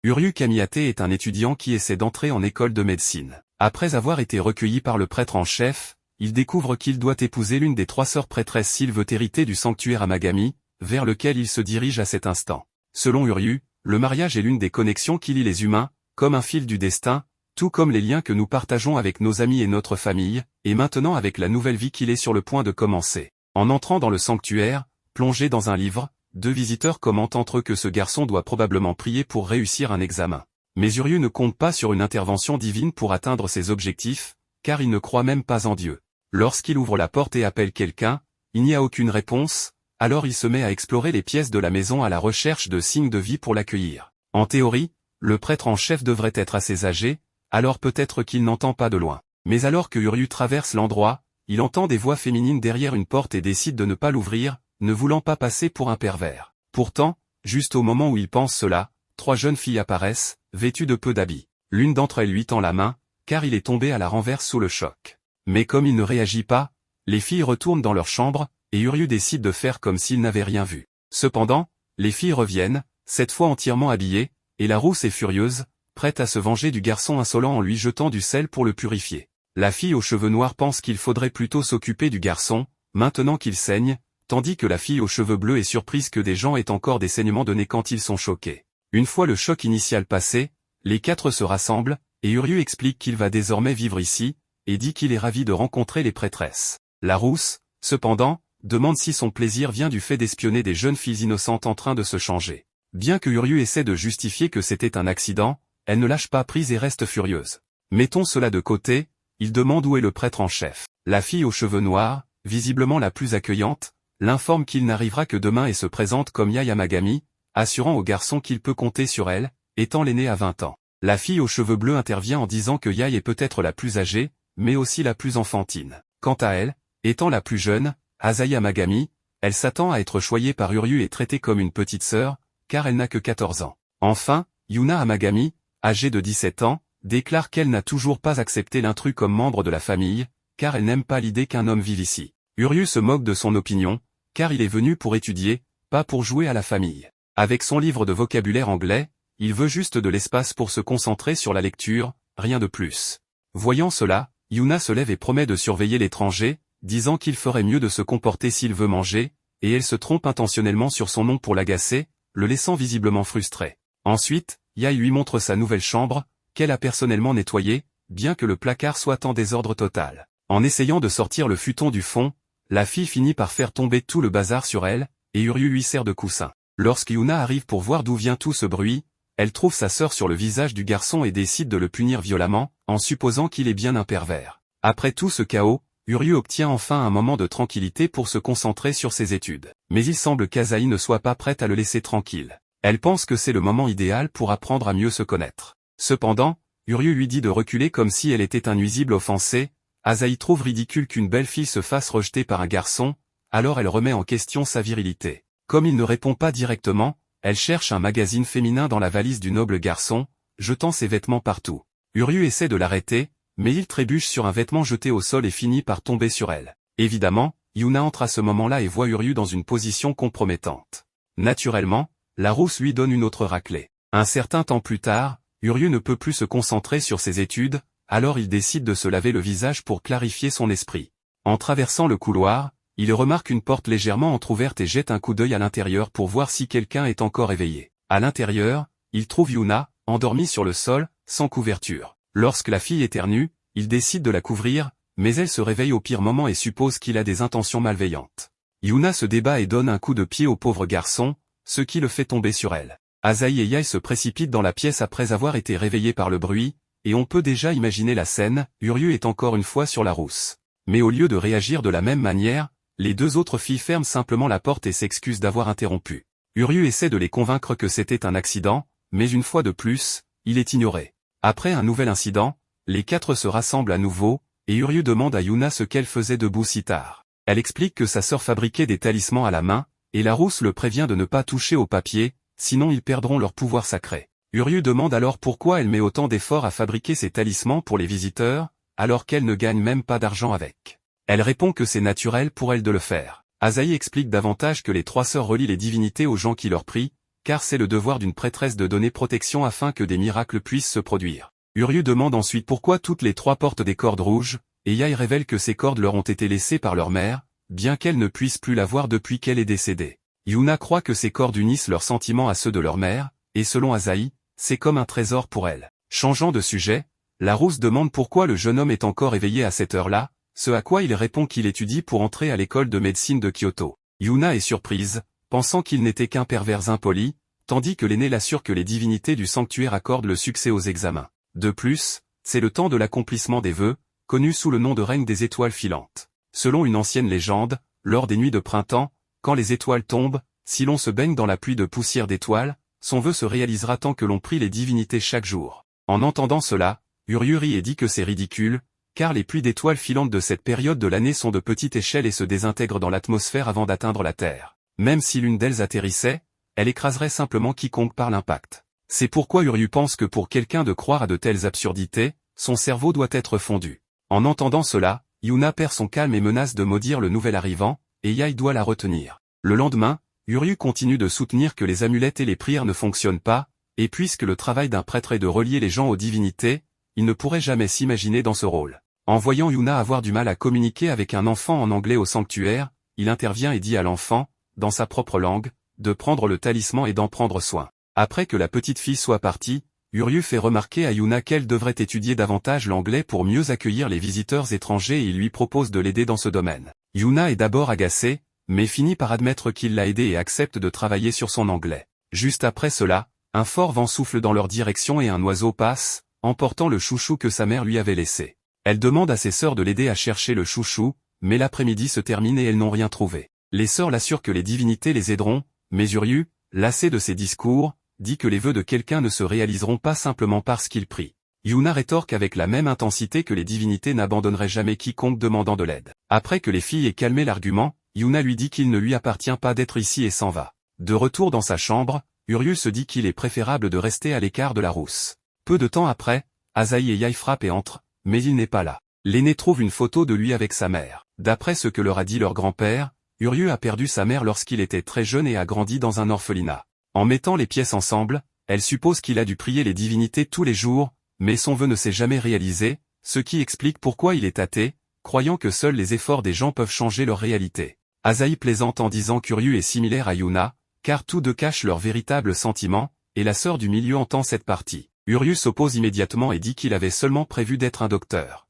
Uryu Kamiyate est un étudiant qui essaie d'entrer en école de médecine. Après avoir été recueilli par le prêtre en chef, il découvre qu'il doit épouser l'une des 3 sœurs prêtresses s'il veut hériter du sanctuaire Amagami, vers lequel il se dirige à cet instant. Selon Uryu, le mariage est l'une des connexions qui lie les humains, comme un fil du destin, tout comme les liens que nous partageons avec nos amis et notre famille, et maintenant avec la nouvelle vie qu'il est sur le point de commencer. En entrant dans le sanctuaire, plongé dans un livre, 2 visiteurs commentent entre eux que ce garçon doit probablement prier pour réussir un examen. Mais Uryu ne compte pas sur une intervention divine pour atteindre ses objectifs, car il ne croit même pas en Dieu. Lorsqu'il ouvre la porte et appelle quelqu'un, il n'y a aucune réponse, alors il se met à explorer les pièces de la maison à la recherche de signes de vie pour l'accueillir. En théorie, le prêtre en chef devrait être assez âgé, alors peut-être qu'il n'entend pas de loin. Mais alors que Uryu traverse l'endroit, il entend des voix féminines derrière une porte et décide de ne pas l'ouvrir, ne voulant pas passer pour un pervers. Pourtant, juste au moment où il pense cela, 3 jeunes filles apparaissent, vêtues de peu d'habits. L'une d'entre elles lui tend la main, car il est tombé à la renverse sous le choc. Mais comme il ne réagit pas, les filles retournent dans leur chambre, et Uryu décide de faire comme s'il n'avait rien vu. Cependant, les filles reviennent, cette fois entièrement habillées, et la rousse est furieuse, prête à se venger du garçon insolent en lui jetant du sel pour le purifier. La fille aux cheveux noirs pense qu'il faudrait plutôt s'occuper du garçon, maintenant qu'il saigne, tandis que la fille aux cheveux bleus est surprise que des gens aient encore des saignements de nez quand ils sont choqués. Une fois le choc initial passé, les 4 se rassemblent, et Uryu explique qu'il va désormais vivre ici, et dit qu'il est ravi de rencontrer les prêtresses. La rousse, cependant, demande si son plaisir vient du fait d'espionner des jeunes filles innocentes en train de se changer. Bien que Uryu essaie de justifier que c'était un accident, elle ne lâche pas prise et reste furieuse. Mettons cela de côté, il demande où est le prêtre en chef. La fille aux cheveux noirs, visiblement la plus accueillante, l'informe qu'il n'arrivera que demain et se présente comme Yae Amagami, assurant au garçon qu'il peut compter sur elle, étant l'aînée à 20 ans. La fille aux cheveux bleus intervient en disant que Yae est peut-être la plus âgée, mais aussi la plus enfantine. Quant à elle, étant la plus jeune, Asahi Amagami, elle s'attend à être choyée par Uryu et traitée comme une petite sœur, car elle n'a que 14 ans. Enfin, Yuna Amagami, âgée de 17 ans, déclare qu'elle n'a toujours pas accepté l'intrus comme membre de la famille, car elle n'aime pas l'idée qu'un homme vive ici. Uryu se moque de son opinion, car il est venu pour étudier, pas pour jouer à la famille. Avec son livre de vocabulaire anglais, il veut juste de l'espace pour se concentrer sur la lecture, rien de plus. Voyant cela, Yuna se lève et promet de surveiller l'étranger, disant qu'il ferait mieux de se comporter s'il veut manger, et elle se trompe intentionnellement sur son nom pour l'agacer, le laissant visiblement frustré. Ensuite, Yae lui montre sa nouvelle chambre, qu'elle a personnellement nettoyée, bien que le placard soit en désordre total. En essayant de sortir le futon du fond, la fille finit par faire tomber tout le bazar sur elle, et Uryu lui sert de coussin. Lorsque Yuna arrive pour voir d'où vient tout ce bruit, elle trouve sa sœur sur le visage du garçon et décide de le punir violemment, en supposant qu'il est bien un pervers. Après tout ce chaos, Uryu obtient enfin un moment de tranquillité pour se concentrer sur ses études. Mais il semble qu'Asahi ne soit pas prête à le laisser tranquille. Elle pense que c'est le moment idéal pour apprendre à mieux se connaître. Cependant, Uryu lui dit de reculer comme si elle était un nuisible offensé. Asahi trouve ridicule qu'une belle fille se fasse rejeter par un garçon, alors elle remet en question sa virilité. Comme il ne répond pas directement, elle cherche un magazine féminin dans la valise du noble garçon, jetant ses vêtements partout. Uryu essaie de l'arrêter, mais il trébuche sur un vêtement jeté au sol et finit par tomber sur elle. Évidemment, Yuna entre à ce moment-là et voit Uryu dans une position compromettante. Naturellement, la rousse lui donne une autre raclée. Un certain temps plus tard, Uryu ne peut plus se concentrer sur ses études, alors il décide de se laver le visage pour clarifier son esprit. En traversant le couloir, il remarque une porte légèrement entrouverte et jette un coup d'œil à l'intérieur pour voir si quelqu'un est encore éveillé. À l'intérieur, il trouve Yuna, endormie sur le sol, sans couverture. Lorsque la fille éternue, il décide de la couvrir, mais elle se réveille au pire moment et suppose qu'il a des intentions malveillantes. Yuna se débat et donne un coup de pied au pauvre garçon, ce qui le fait tomber sur elle. Asahi et Yae se précipitent dans la pièce après avoir été réveillés par le bruit, et on peut déjà imaginer la scène, Uryu est encore une fois sur la rousse. Mais au lieu de réagir de la même manière, les 2 autres filles ferment simplement la porte et s'excusent d'avoir interrompu. Uryu essaie de les convaincre que c'était un accident, mais une fois de plus, il est ignoré. Après un nouvel incident, les 4 se rassemblent à nouveau, et Uryu demande à Yuna ce qu'elle faisait debout si tard. Elle explique que sa sœur fabriquait des talismans à la main, et la rousse le prévient de ne pas toucher au papier, sinon ils perdront leur pouvoir sacré. Uryu demande alors pourquoi elle met autant d'efforts à fabriquer ces talismans pour les visiteurs, alors qu'elle ne gagne même pas d'argent avec. Elle répond que c'est naturel pour elle de le faire. Asahi explique davantage que les 3 sœurs relient les divinités aux gens qui leur prient, car c'est le devoir d'une prêtresse de donner protection afin que des miracles puissent se produire. Uryu demande ensuite pourquoi toutes les trois portent des cordes rouges, et Yae révèle que ces cordes leur ont été laissées par leur mère, bien qu'elle ne puisse plus la voir depuis qu'elle est décédée. Yuna croit que ces cordes unissent leurs sentiments à ceux de leur mère, et selon Asahi, c'est comme un trésor pour elle. Changeant de sujet, la rousse demande pourquoi le jeune homme est encore éveillé à cette heure-là, ce à quoi il répond qu'il étudie pour entrer à l'école de médecine de Kyoto. Yuna est surprise, pensant qu'il n'était qu'un pervers impoli, tandis que l'aîné l'assure que les divinités du sanctuaire accordent le succès aux examens. De plus, c'est le temps de l'accomplissement des vœux, connu sous le nom de règne des étoiles filantes. Selon une ancienne légende, lors des nuits de printemps, quand les étoiles tombent, si l'on se baigne dans la pluie de poussière d'étoiles, son vœu se réalisera tant que l'on prie les divinités chaque jour. En entendant cela, Uryu rit et dit que c'est ridicule, car les pluies d'étoiles filantes de cette période de l'année sont de petite échelle et se désintègrent dans l'atmosphère avant d'atteindre la Terre. Même si l'une d'elles atterrissait, elle écraserait simplement quiconque par l'impact. C'est pourquoi Uryu pense que pour quelqu'un de croire à de telles absurdités, son cerveau doit être fondu. En entendant cela, Yuna perd son calme et menace de maudire le nouvel arrivant, et Yae doit la retenir. Le lendemain, Uryu continue de soutenir que les amulettes et les prières ne fonctionnent pas, et puisque le travail d'un prêtre est de relier les gens aux divinités, il ne pourrait jamais s'imaginer dans ce rôle. En voyant Yuna avoir du mal à communiquer avec un enfant en anglais au sanctuaire, il intervient et dit à l'enfant, dans sa propre langue, de prendre le talisman et d'en prendre soin. Après que la petite fille soit partie, Uryu fait remarquer à Yuna qu'elle devrait étudier davantage l'anglais pour mieux accueillir les visiteurs étrangers et il lui propose de l'aider dans ce domaine. Yuna est d'abord agacée, mais finit par admettre qu'il l'a aidée et accepte de travailler sur son anglais. Juste après cela, un fort vent souffle dans leur direction et un oiseau passe, emportant le chouchou que sa mère lui avait laissé. Elle demande à ses sœurs de l'aider à chercher le chouchou, mais l'après-midi se termine et elles n'ont rien trouvé. Les sœurs l'assurent que les divinités les aideront, mais Uryu, lassé de ses discours, dit que les vœux de quelqu'un ne se réaliseront pas simplement parce qu'il prie. Yuna rétorque avec la même intensité que les divinités n'abandonneraient jamais quiconque demandant de l'aide. Après que les filles aient calmé l'argument, Yuna lui dit qu'il ne lui appartient pas d'être ici et s'en va. De retour dans sa chambre, Uryu se dit qu'il est préférable de rester à l'écart de la rousse. Peu de temps après, Asahi et Yae frappent et entrent, mais il n'est pas là. L'aîné trouve une photo de lui avec sa mère. D'après ce que leur a dit leur grand-père, Uryu a perdu sa mère lorsqu'il était très jeune et a grandi dans un orphelinat. En mettant les pièces ensemble, elle suppose qu'il a dû prier les divinités tous les jours, mais son vœu ne s'est jamais réalisé, ce qui explique pourquoi il est athée, croyant que seuls les efforts des gens peuvent changer leur réalité. Asahi plaisante en disant qu'Uryu est similaire à Yuna, car tous deux cachent leurs véritables sentiments, et la sœur du milieu entend cette partie. Uryu s'oppose immédiatement et dit qu'il avait seulement prévu d'être un docteur.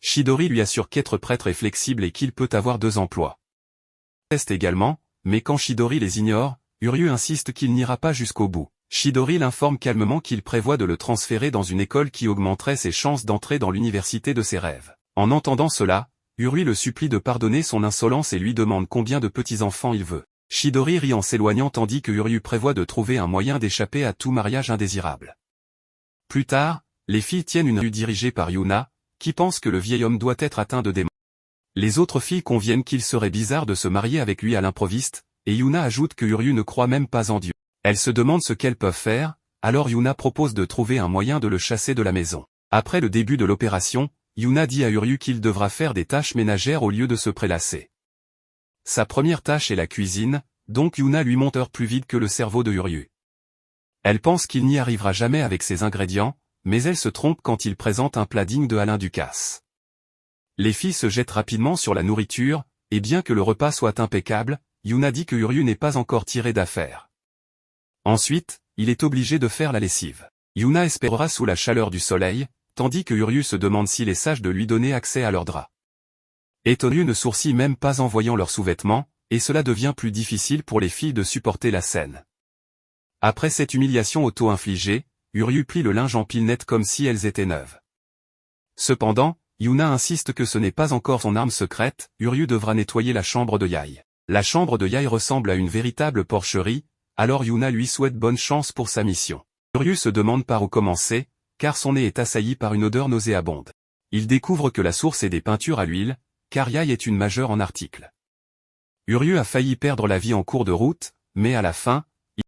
Chidori lui assure qu'être prêtre est flexible et qu'il peut avoir 2 emplois. Teste également, mais quand Chidori les ignore, Uryu insiste qu'il n'ira pas jusqu'au bout. Chidori l'informe calmement qu'il prévoit de le transférer dans une école qui augmenterait ses chances d'entrer dans l'université de ses rêves. En entendant cela, Uryu le supplie de pardonner son insolence et lui demande combien de petits-enfants il veut. Chidori rit en s'éloignant tandis que Uryu prévoit de trouver un moyen d'échapper à tout mariage indésirable. Plus tard, les filles tiennent une rue dirigée par Yuna, qui pense que le vieil homme doit être atteint de démons. Les autres filles conviennent qu'il serait bizarre de se marier avec lui à l'improviste, et Yuna ajoute que Uryu ne croit même pas en Dieu. Elles se demandent ce qu'elles peuvent faire, alors Yuna propose de trouver un moyen de le chasser de la maison. Après le début de l'opération, Yuna dit à Uryu qu'il devra faire des tâches ménagères au lieu de se prélasser. Sa première tâche est la cuisine, donc Yuna lui monte plus vite que le cerveau de Uryu. Elle pense qu'il n'y arrivera jamais avec ses ingrédients, mais elle se trompe quand il présente un plat digne de Alain Ducasse. Les filles se jettent rapidement sur la nourriture, et bien que le repas soit impeccable, Yuna dit que Uryu n'est pas encore tiré d'affaire. Ensuite, il est obligé de faire la lessive. Yuna espérera sous la chaleur du soleil, tandis que Uryu se demande s'il est sage de lui donner accès à leurs draps. Uryu ne sourcille même pas en voyant leurs sous-vêtements, et cela devient plus difficile pour les filles de supporter la scène. Après cette humiliation auto-infligée, Uryu plie le linge en piles nettes comme si elles étaient neuves. Cependant, Yuna insiste que ce n'est pas encore son arme secrète, Uryu devra nettoyer la chambre de Yae. La chambre de Yae ressemble à une véritable porcherie, alors Yuna lui souhaite bonne chance pour sa mission. Uryu se demande par où commencer, car son nez est assailli par une odeur nauséabonde. Il découvre que la source est des peintures à l'huile, car Yae est une majeure en articles. Uryu a failli perdre la vie en cours de route, mais à la fin,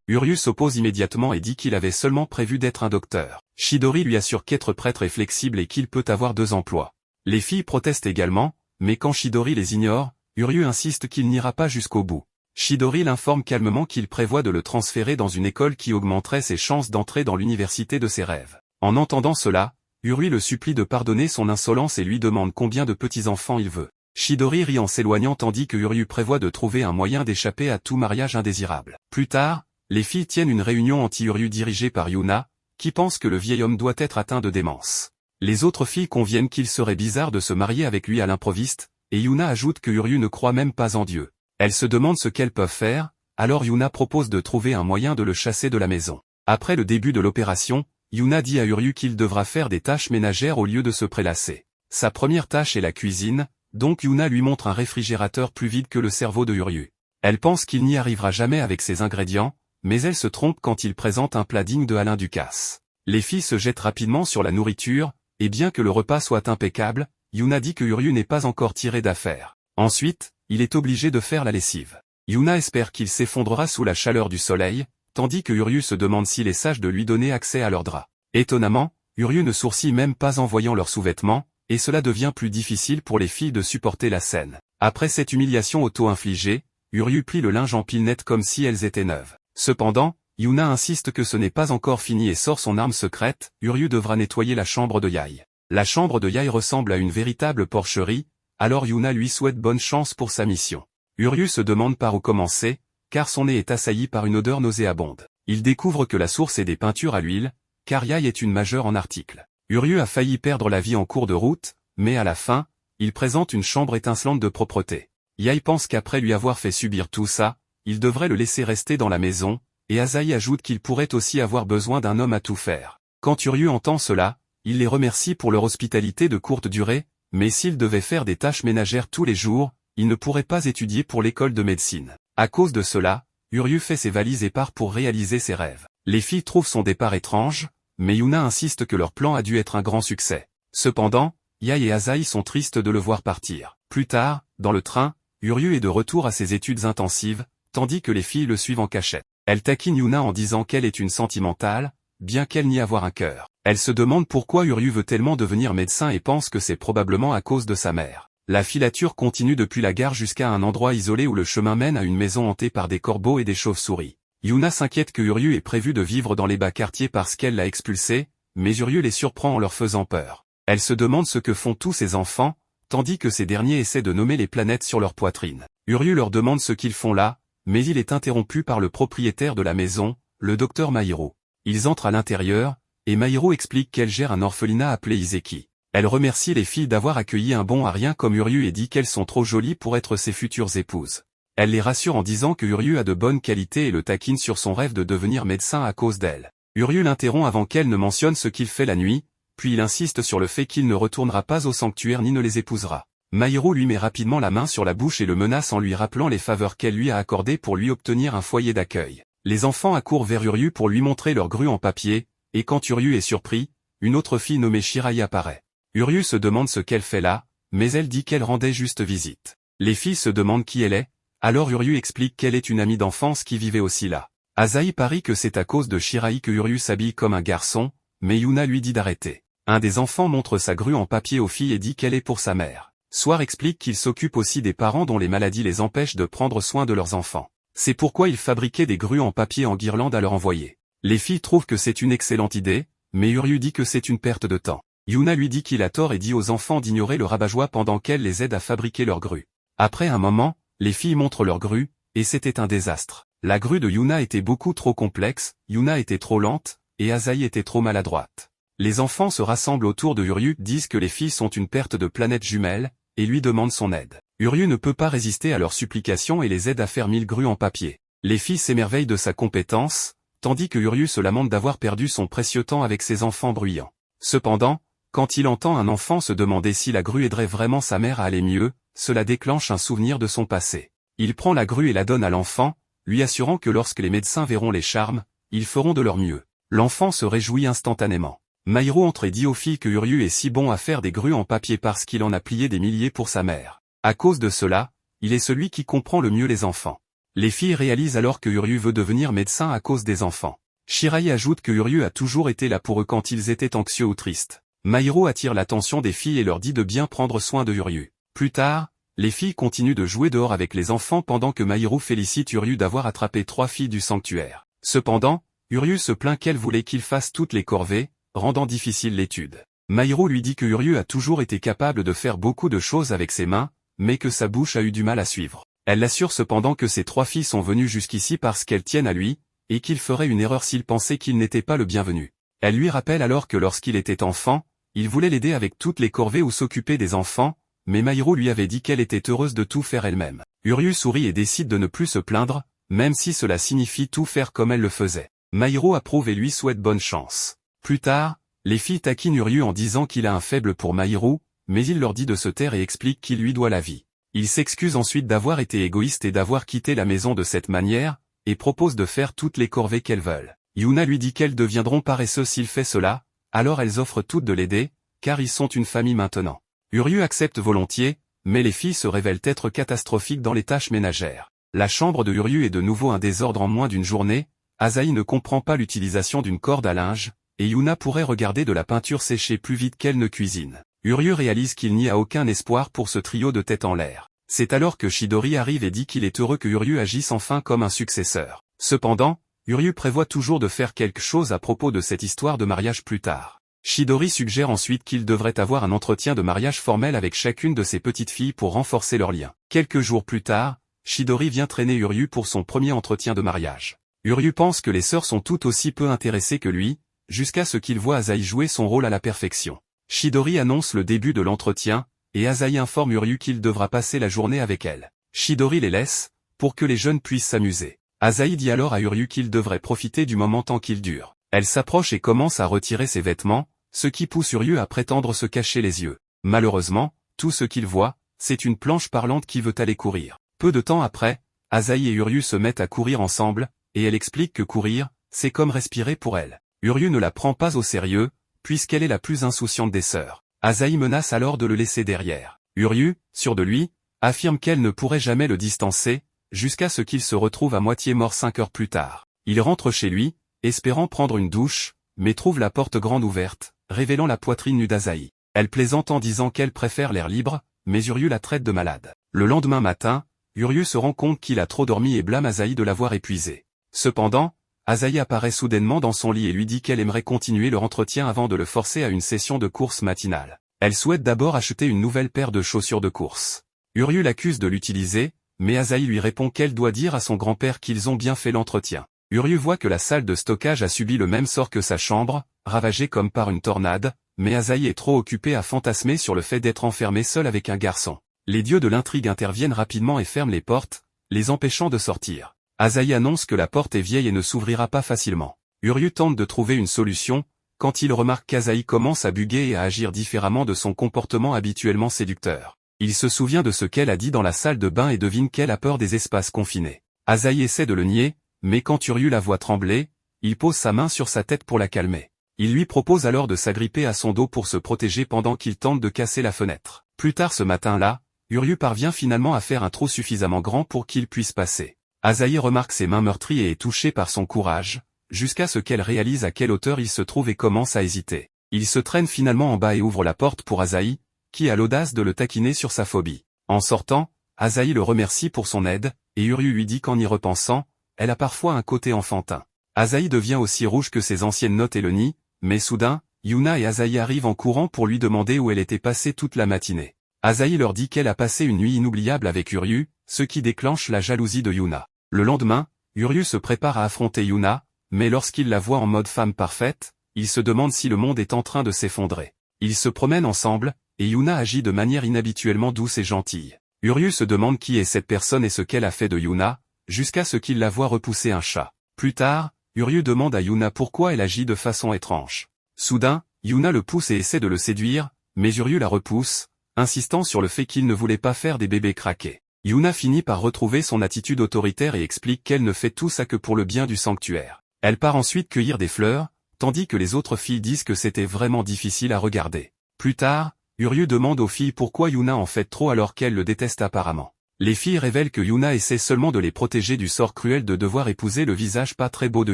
Uryu s'oppose immédiatement et dit qu'il avait seulement prévu d'être un docteur. Chidori lui assure qu'être prêtre est flexible et qu'il peut avoir 2 emplois. Les filles protestent également, mais quand Chidori les ignore, Uryu insiste qu'il n'ira pas jusqu'au bout. Chidori l'informe calmement qu'il prévoit de le transférer dans une école qui augmenterait ses chances d'entrer dans l'université de ses rêves. En entendant cela, Urui le supplie de pardonner son insolence et lui demande combien de petits-enfants il veut. Chidori rit en s'éloignant tandis que Urui prévoit de trouver un moyen d'échapper à tout mariage indésirable. Plus tard, les filles tiennent une réunion anti-Urui dirigée par Yuna, qui pense que le vieil homme doit être atteint de démence. Les autres filles conviennent qu'il serait bizarre de se marier avec lui à l'improviste, et Yuna ajoute que Urui ne croit même pas en Dieu. Elles se demandent ce qu'elles peuvent faire, alors Yuna propose de trouver un moyen de le chasser de la maison. Après le début de l'opération, Yuna dit à Urui qu'il devra faire des tâches ménagères au lieu de se prélasser. Sa première tâche est la cuisine, donc Yuna lui montre un réfrigérateur plus vide que le cerveau de Urui. Elle pense qu'il n'y arrivera jamais avec ses ingrédients, mais elle se trompe quand il présente un plat digne de Alain Ducasse. Les filles se jettent rapidement sur la nourriture, et bien que le repas soit impeccable, Yuna dit que Urui n'est pas encore tiré d'affaire. Ensuite, il est obligé de faire la lessive. Yuna espère qu'il s'effondrera sous la chaleur du soleil, tandis que Urui se demande s'il est sage de lui donner accès à leurs draps. Étonnamment, Urui ne sourcille même pas en voyant leurs sous-vêtements, et cela devient plus difficile pour les filles de supporter la scène. Après cette humiliation auto-infligée, Urui plie le linge en pile net comme si elles étaient neuves. Cependant, Yuna insiste que ce n'est pas encore fini et sort son arme secrète. Urui devra nettoyer la chambre de Yae. La chambre de Yae ressemble à une véritable porcherie, alors Yuna lui souhaite bonne chance pour sa mission. Urui se demande par où commencer, car son nez est assailli par une odeur nauséabonde. Il découvre que la source est des peintures à l'huile, car Yae est une majeure en articles. Urui a failli perdre la vie en cours de route, mais à la fin, il présente une chambre étincelante de propreté. Yae pense qu'après lui avoir fait subir tout ça, il devrait le laisser rester dans la maison, et Asahi ajoute qu'il pourrait aussi avoir besoin d'un homme à tout faire. Quand Urui entend cela, il les remercie pour leur hospitalité de courte durée, mais s'il devait faire des tâches ménagères tous les jours, il ne pourrait pas étudier pour l'école de médecine. À cause de cela, Urui fait ses valises et part pour réaliser ses rêves. Les filles trouvent son départ étrange, mais Yuna insiste que leur plan a dû être un grand succès. Cependant, Yae et Asahi sont tristes de le voir partir. Plus tard, dans le train, Urui est de retour à ses études intensives, tandis que les filles le suivent en cachette. Elle taquine Yuna en disant qu'elle est une sentimentale, bien qu'elle n'y avoir un cœur. Elle se demande pourquoi Urui veut tellement devenir médecin et pense que c'est probablement à cause de sa mère. La filature continue depuis la gare jusqu'à un endroit isolé où le chemin mène à une maison hantée par des corbeaux et des chauves-souris. Yuna s'inquiète que Urui ait prévu de vivre dans les bas quartiers parce qu'elle l'a expulsé, mais Urui les surprend en leur faisant peur. Elle se demande ce que font tous ces enfants, tandis que ces derniers essaient de nommer les planètes sur leur poitrine. Urui leur demande ce qu'ils font là, mais il est interrompu par le propriétaire de la maison, le docteur Mahiro. Ils entrent à l'intérieur, et Mahiro explique qu'elle gère un orphelinat appelé Iseki. Elle remercie les filles d'avoir accueilli un bon à rien comme Urui et dit qu'elles sont trop jolies pour être ses futures épouses. Elle les rassure en disant que Urui a de bonnes qualités et le taquine sur son rêve de devenir médecin à cause d'elle. Urui l'interrompt avant qu'elle ne mentionne ce qu'il fait la nuit, puis il insiste sur le fait qu'il ne retournera pas au sanctuaire ni ne les épousera. Mahiro lui met rapidement la main sur la bouche et le menace en lui rappelant les faveurs qu'elle lui a accordées pour lui obtenir un foyer d'accueil. Les enfants accourent vers Urui pour lui montrer leur grue en papier, et quand Urui est surpris, une autre fille nommée Shirai apparaît. Urui se demande ce qu'elle fait là, mais elle dit qu'elle rendait juste visite. Les filles se demandent qui elle est, alors Urui explique qu'elle est une amie d'enfance qui vivait aussi là. Asahi parie que c'est à cause de Shirai que Urui s'habille comme un garçon, mais Yuna lui dit d'arrêter. Un des enfants montre sa grue en papier aux filles et dit qu'elle est pour sa mère. Soir explique qu'il s'occupe aussi des parents dont les maladies les empêchent de prendre soin de leurs enfants. C'est pourquoi il fabriquait des grues en papier en guirlande à leur envoyer. Les filles trouvent que c'est une excellente idée, mais Urui dit que c'est une perte de temps. Yuna lui dit qu'il a tort et dit aux enfants d'ignorer le rabat-joie pendant qu'elle les aide à fabriquer leurs grues. Après un moment, les filles montrent leurs grues, et c'était un désastre. La grue de Yuna était beaucoup trop complexe, Yuna était trop lente, et Asahi était trop maladroite. Les enfants se rassemblent autour de Urui, disent que les filles sont une perte de planètes jumelles, et lui demandent son aide. Urui ne peut pas résister à leurs supplications et les aide à faire 1000 grues en papier. Les filles s'émerveillent de sa compétence, tandis que Urui se lamente d'avoir perdu son précieux temps avec ses enfants bruyants. Cependant, quand il entend un enfant se demander si la grue aiderait vraiment sa mère à aller mieux, cela déclenche un souvenir de son passé. Il prend la grue et la donne à l'enfant, lui assurant que lorsque les médecins verront les charmes, ils feront de leur mieux. L'enfant se réjouit instantanément. Mahiro entre et dit aux filles que Urui est si bon à faire des grues en papier parce qu'il en a plié des milliers pour sa mère. À cause de cela, il est celui qui comprend le mieux les enfants. Les filles réalisent alors que Urui veut devenir médecin à cause des enfants. Shirai ajoute que Urui a toujours été là pour eux quand ils étaient anxieux ou tristes. Mahiro attire l'attention des filles et leur dit de bien prendre soin de Urui. Plus tard, Les filles continuent de jouer dehors avec les enfants pendant que Mahiru félicite Uryu d'avoir attrapé 3 filles du sanctuaire. Cependant, Uryu se plaint qu'elle voulait qu'il fasse toutes les corvées, rendant difficile l'étude. Mahiru lui dit que Uryu a toujours été capable de faire beaucoup de choses avec ses mains, mais que sa bouche a eu du mal à suivre. Elle l'assure cependant que ces 3 filles sont venues jusqu'ici parce qu'elles tiennent à lui, et qu'il ferait une erreur s'il pensait qu'il n'était pas le bienvenu. Elle lui rappelle alors que lorsqu'il était enfant, il voulait l'aider avec toutes les corvées ou s'occuper des enfants, mais Mahiru lui avait dit qu'elle était heureuse de tout faire elle-même. Uryu sourit et décide de ne plus se plaindre, même si cela signifie tout faire comme elle le faisait. Mahiru approuve et lui souhaite bonne chance. Plus tard, les filles taquinent Uryu en disant qu'il a un faible pour Mahiru, mais il leur dit de se taire et explique qu'il lui doit la vie. Il s'excuse ensuite d'avoir été égoïste et d'avoir quitté la maison de cette manière, et propose de faire toutes les corvées qu'elles veulent. Yuna lui dit qu'elles deviendront paresseuses s'il fait cela, alors elles offrent toutes de l'aider, car ils sont une famille maintenant. Uryu accepte volontiers, mais les filles se révèlent être catastrophiques dans les tâches ménagères. La chambre de Uryu est de nouveau un désordre en moins d'une journée, Asahi ne comprend pas l'utilisation d'une corde à linge, et Yuna pourrait regarder de la peinture sécher plus vite qu'elle ne cuisine. Uryu réalise qu'il n'y a aucun espoir pour ce trio de tête en l'air. C'est alors que Chidori arrive et dit qu'il est heureux que Uryu agisse enfin comme un successeur. Cependant, Uryu prévoit toujours de faire quelque chose à propos de cette histoire de mariage plus tard. Chidori suggère ensuite qu'il devrait avoir un entretien de mariage formel avec chacune de ses petites filles pour renforcer leur lien. Quelques jours plus tard, Chidori vient traîner Uryu pour son premier entretien de mariage. Uryu pense que les sœurs sont tout aussi peu intéressées que lui, jusqu'à ce qu'il voit Asahi jouer son rôle à la perfection. Chidori annonce le début de l'entretien, et Asahi informe Uryu qu'il devra passer la journée avec elle. Chidori les laisse, pour que les jeunes puissent s'amuser. Asahi dit alors à Uryu qu'il devrait profiter du moment tant qu'il dure. Elle s'approche et commence à retirer ses vêtements, ce qui pousse Uryu à prétendre se cacher les yeux. Malheureusement, tout ce qu'il voit, c'est une planche parlante qui veut aller courir. Peu de temps après, Asahi et Uryu se mettent à courir ensemble, et elle explique que courir, c'est comme respirer pour elle. Uryu ne la prend pas au sérieux, puisqu'elle est la plus insouciante des sœurs. Asahi menace alors de le laisser derrière. Uryu, sûr de lui, affirme qu'elle ne pourrait jamais le distancer, jusqu'à ce qu'il se retrouve à moitié mort 5 heures plus tard. Il rentre chez lui, espérant prendre une douche, mais trouve la porte grande ouverte, révélant la poitrine nue d'Asahi. Elle plaisante en disant qu'elle préfère l'air libre, mais Uryu la traite de malade. Le lendemain matin, Uryu se rend compte qu'il a trop dormi et blâme Asahi de l'avoir épuisé. Cependant, Asahi apparaît soudainement dans son lit et lui dit qu'elle aimerait continuer leur entretien avant de le forcer à une session de course matinale. Elle souhaite d'abord acheter une nouvelle paire de chaussures de course. Uryu l'accuse de l'utiliser, mais Asahi lui répond qu'elle doit dire à son grand-père qu'ils ont bien fait l'entretien. Uryu voit que la salle de stockage a subi le même sort que sa chambre, ravagée comme par une tornade, mais Asahi est trop occupée à fantasmer sur le fait d'être enfermée seule avec un garçon. Les dieux de l'intrigue interviennent rapidement et ferment les portes, les empêchant de sortir. Asahi annonce que la porte est vieille et ne s'ouvrira pas facilement. Uryu tente de trouver une solution, quand il remarque qu'Asahi commence à buguer et à agir différemment de son comportement habituellement séducteur. Il se souvient de ce qu'elle a dit dans la salle de bain et devine qu'elle a peur des espaces confinés. Asahi essaie de le nier, mais quand Uryu la voit trembler, il pose sa main sur sa tête pour la calmer. Il lui propose alors de s'agripper à son dos pour se protéger pendant qu'il tente de casser la fenêtre. Plus tard ce matin-là, Uryu parvient finalement à faire un trou suffisamment grand pour qu'il puisse passer. Asahi remarque ses mains meurtries et est touchée par son courage, jusqu'à ce qu'elle réalise à quelle hauteur il se trouve et commence à hésiter. Il se traîne finalement en bas et ouvre la porte pour Asahi, qui a l'audace de le taquiner sur sa phobie. En sortant, Asahi le remercie pour son aide, et Uryu lui dit qu'en y repensant, elle a parfois un côté enfantin. Asahi devient aussi rouge que ses anciennes notes et le nient, mais soudain, Yuna et Asahi arrivent en courant pour lui demander où elle était passée toute la matinée. Asahi leur dit qu'elle a passé une nuit inoubliable avec Uryu, ce qui déclenche la jalousie de Yuna. Le lendemain, Uryu se prépare à affronter Yuna, mais lorsqu'il la voit en mode femme parfaite, il se demande si le monde est en train de s'effondrer. Ils se promènent ensemble, et Yuna agit de manière inhabituellement douce et gentille. Uryu se demande qui est cette personne et ce qu'elle a fait de Yuna, jusqu'à ce qu'il la voie repousser un chat. Plus tard, Uryu demande à Yuna pourquoi elle agit de façon étrange. Soudain, Yuna le pousse et essaie de le séduire, mais Uryu la repousse, insistant sur le fait qu'il ne voulait pas faire des bébés craqués. Yuna finit par retrouver son attitude autoritaire et explique qu'elle ne fait tout ça que pour le bien du sanctuaire. Elle part ensuite cueillir des fleurs, tandis que les autres filles disent que c'était vraiment difficile à regarder. Plus tard, Uryu demande aux filles pourquoi Yuna en fait trop alors qu'elle le déteste apparemment. Les filles révèlent que Yuna essaie seulement de les protéger du sort cruel de devoir épouser le visage pas très beau de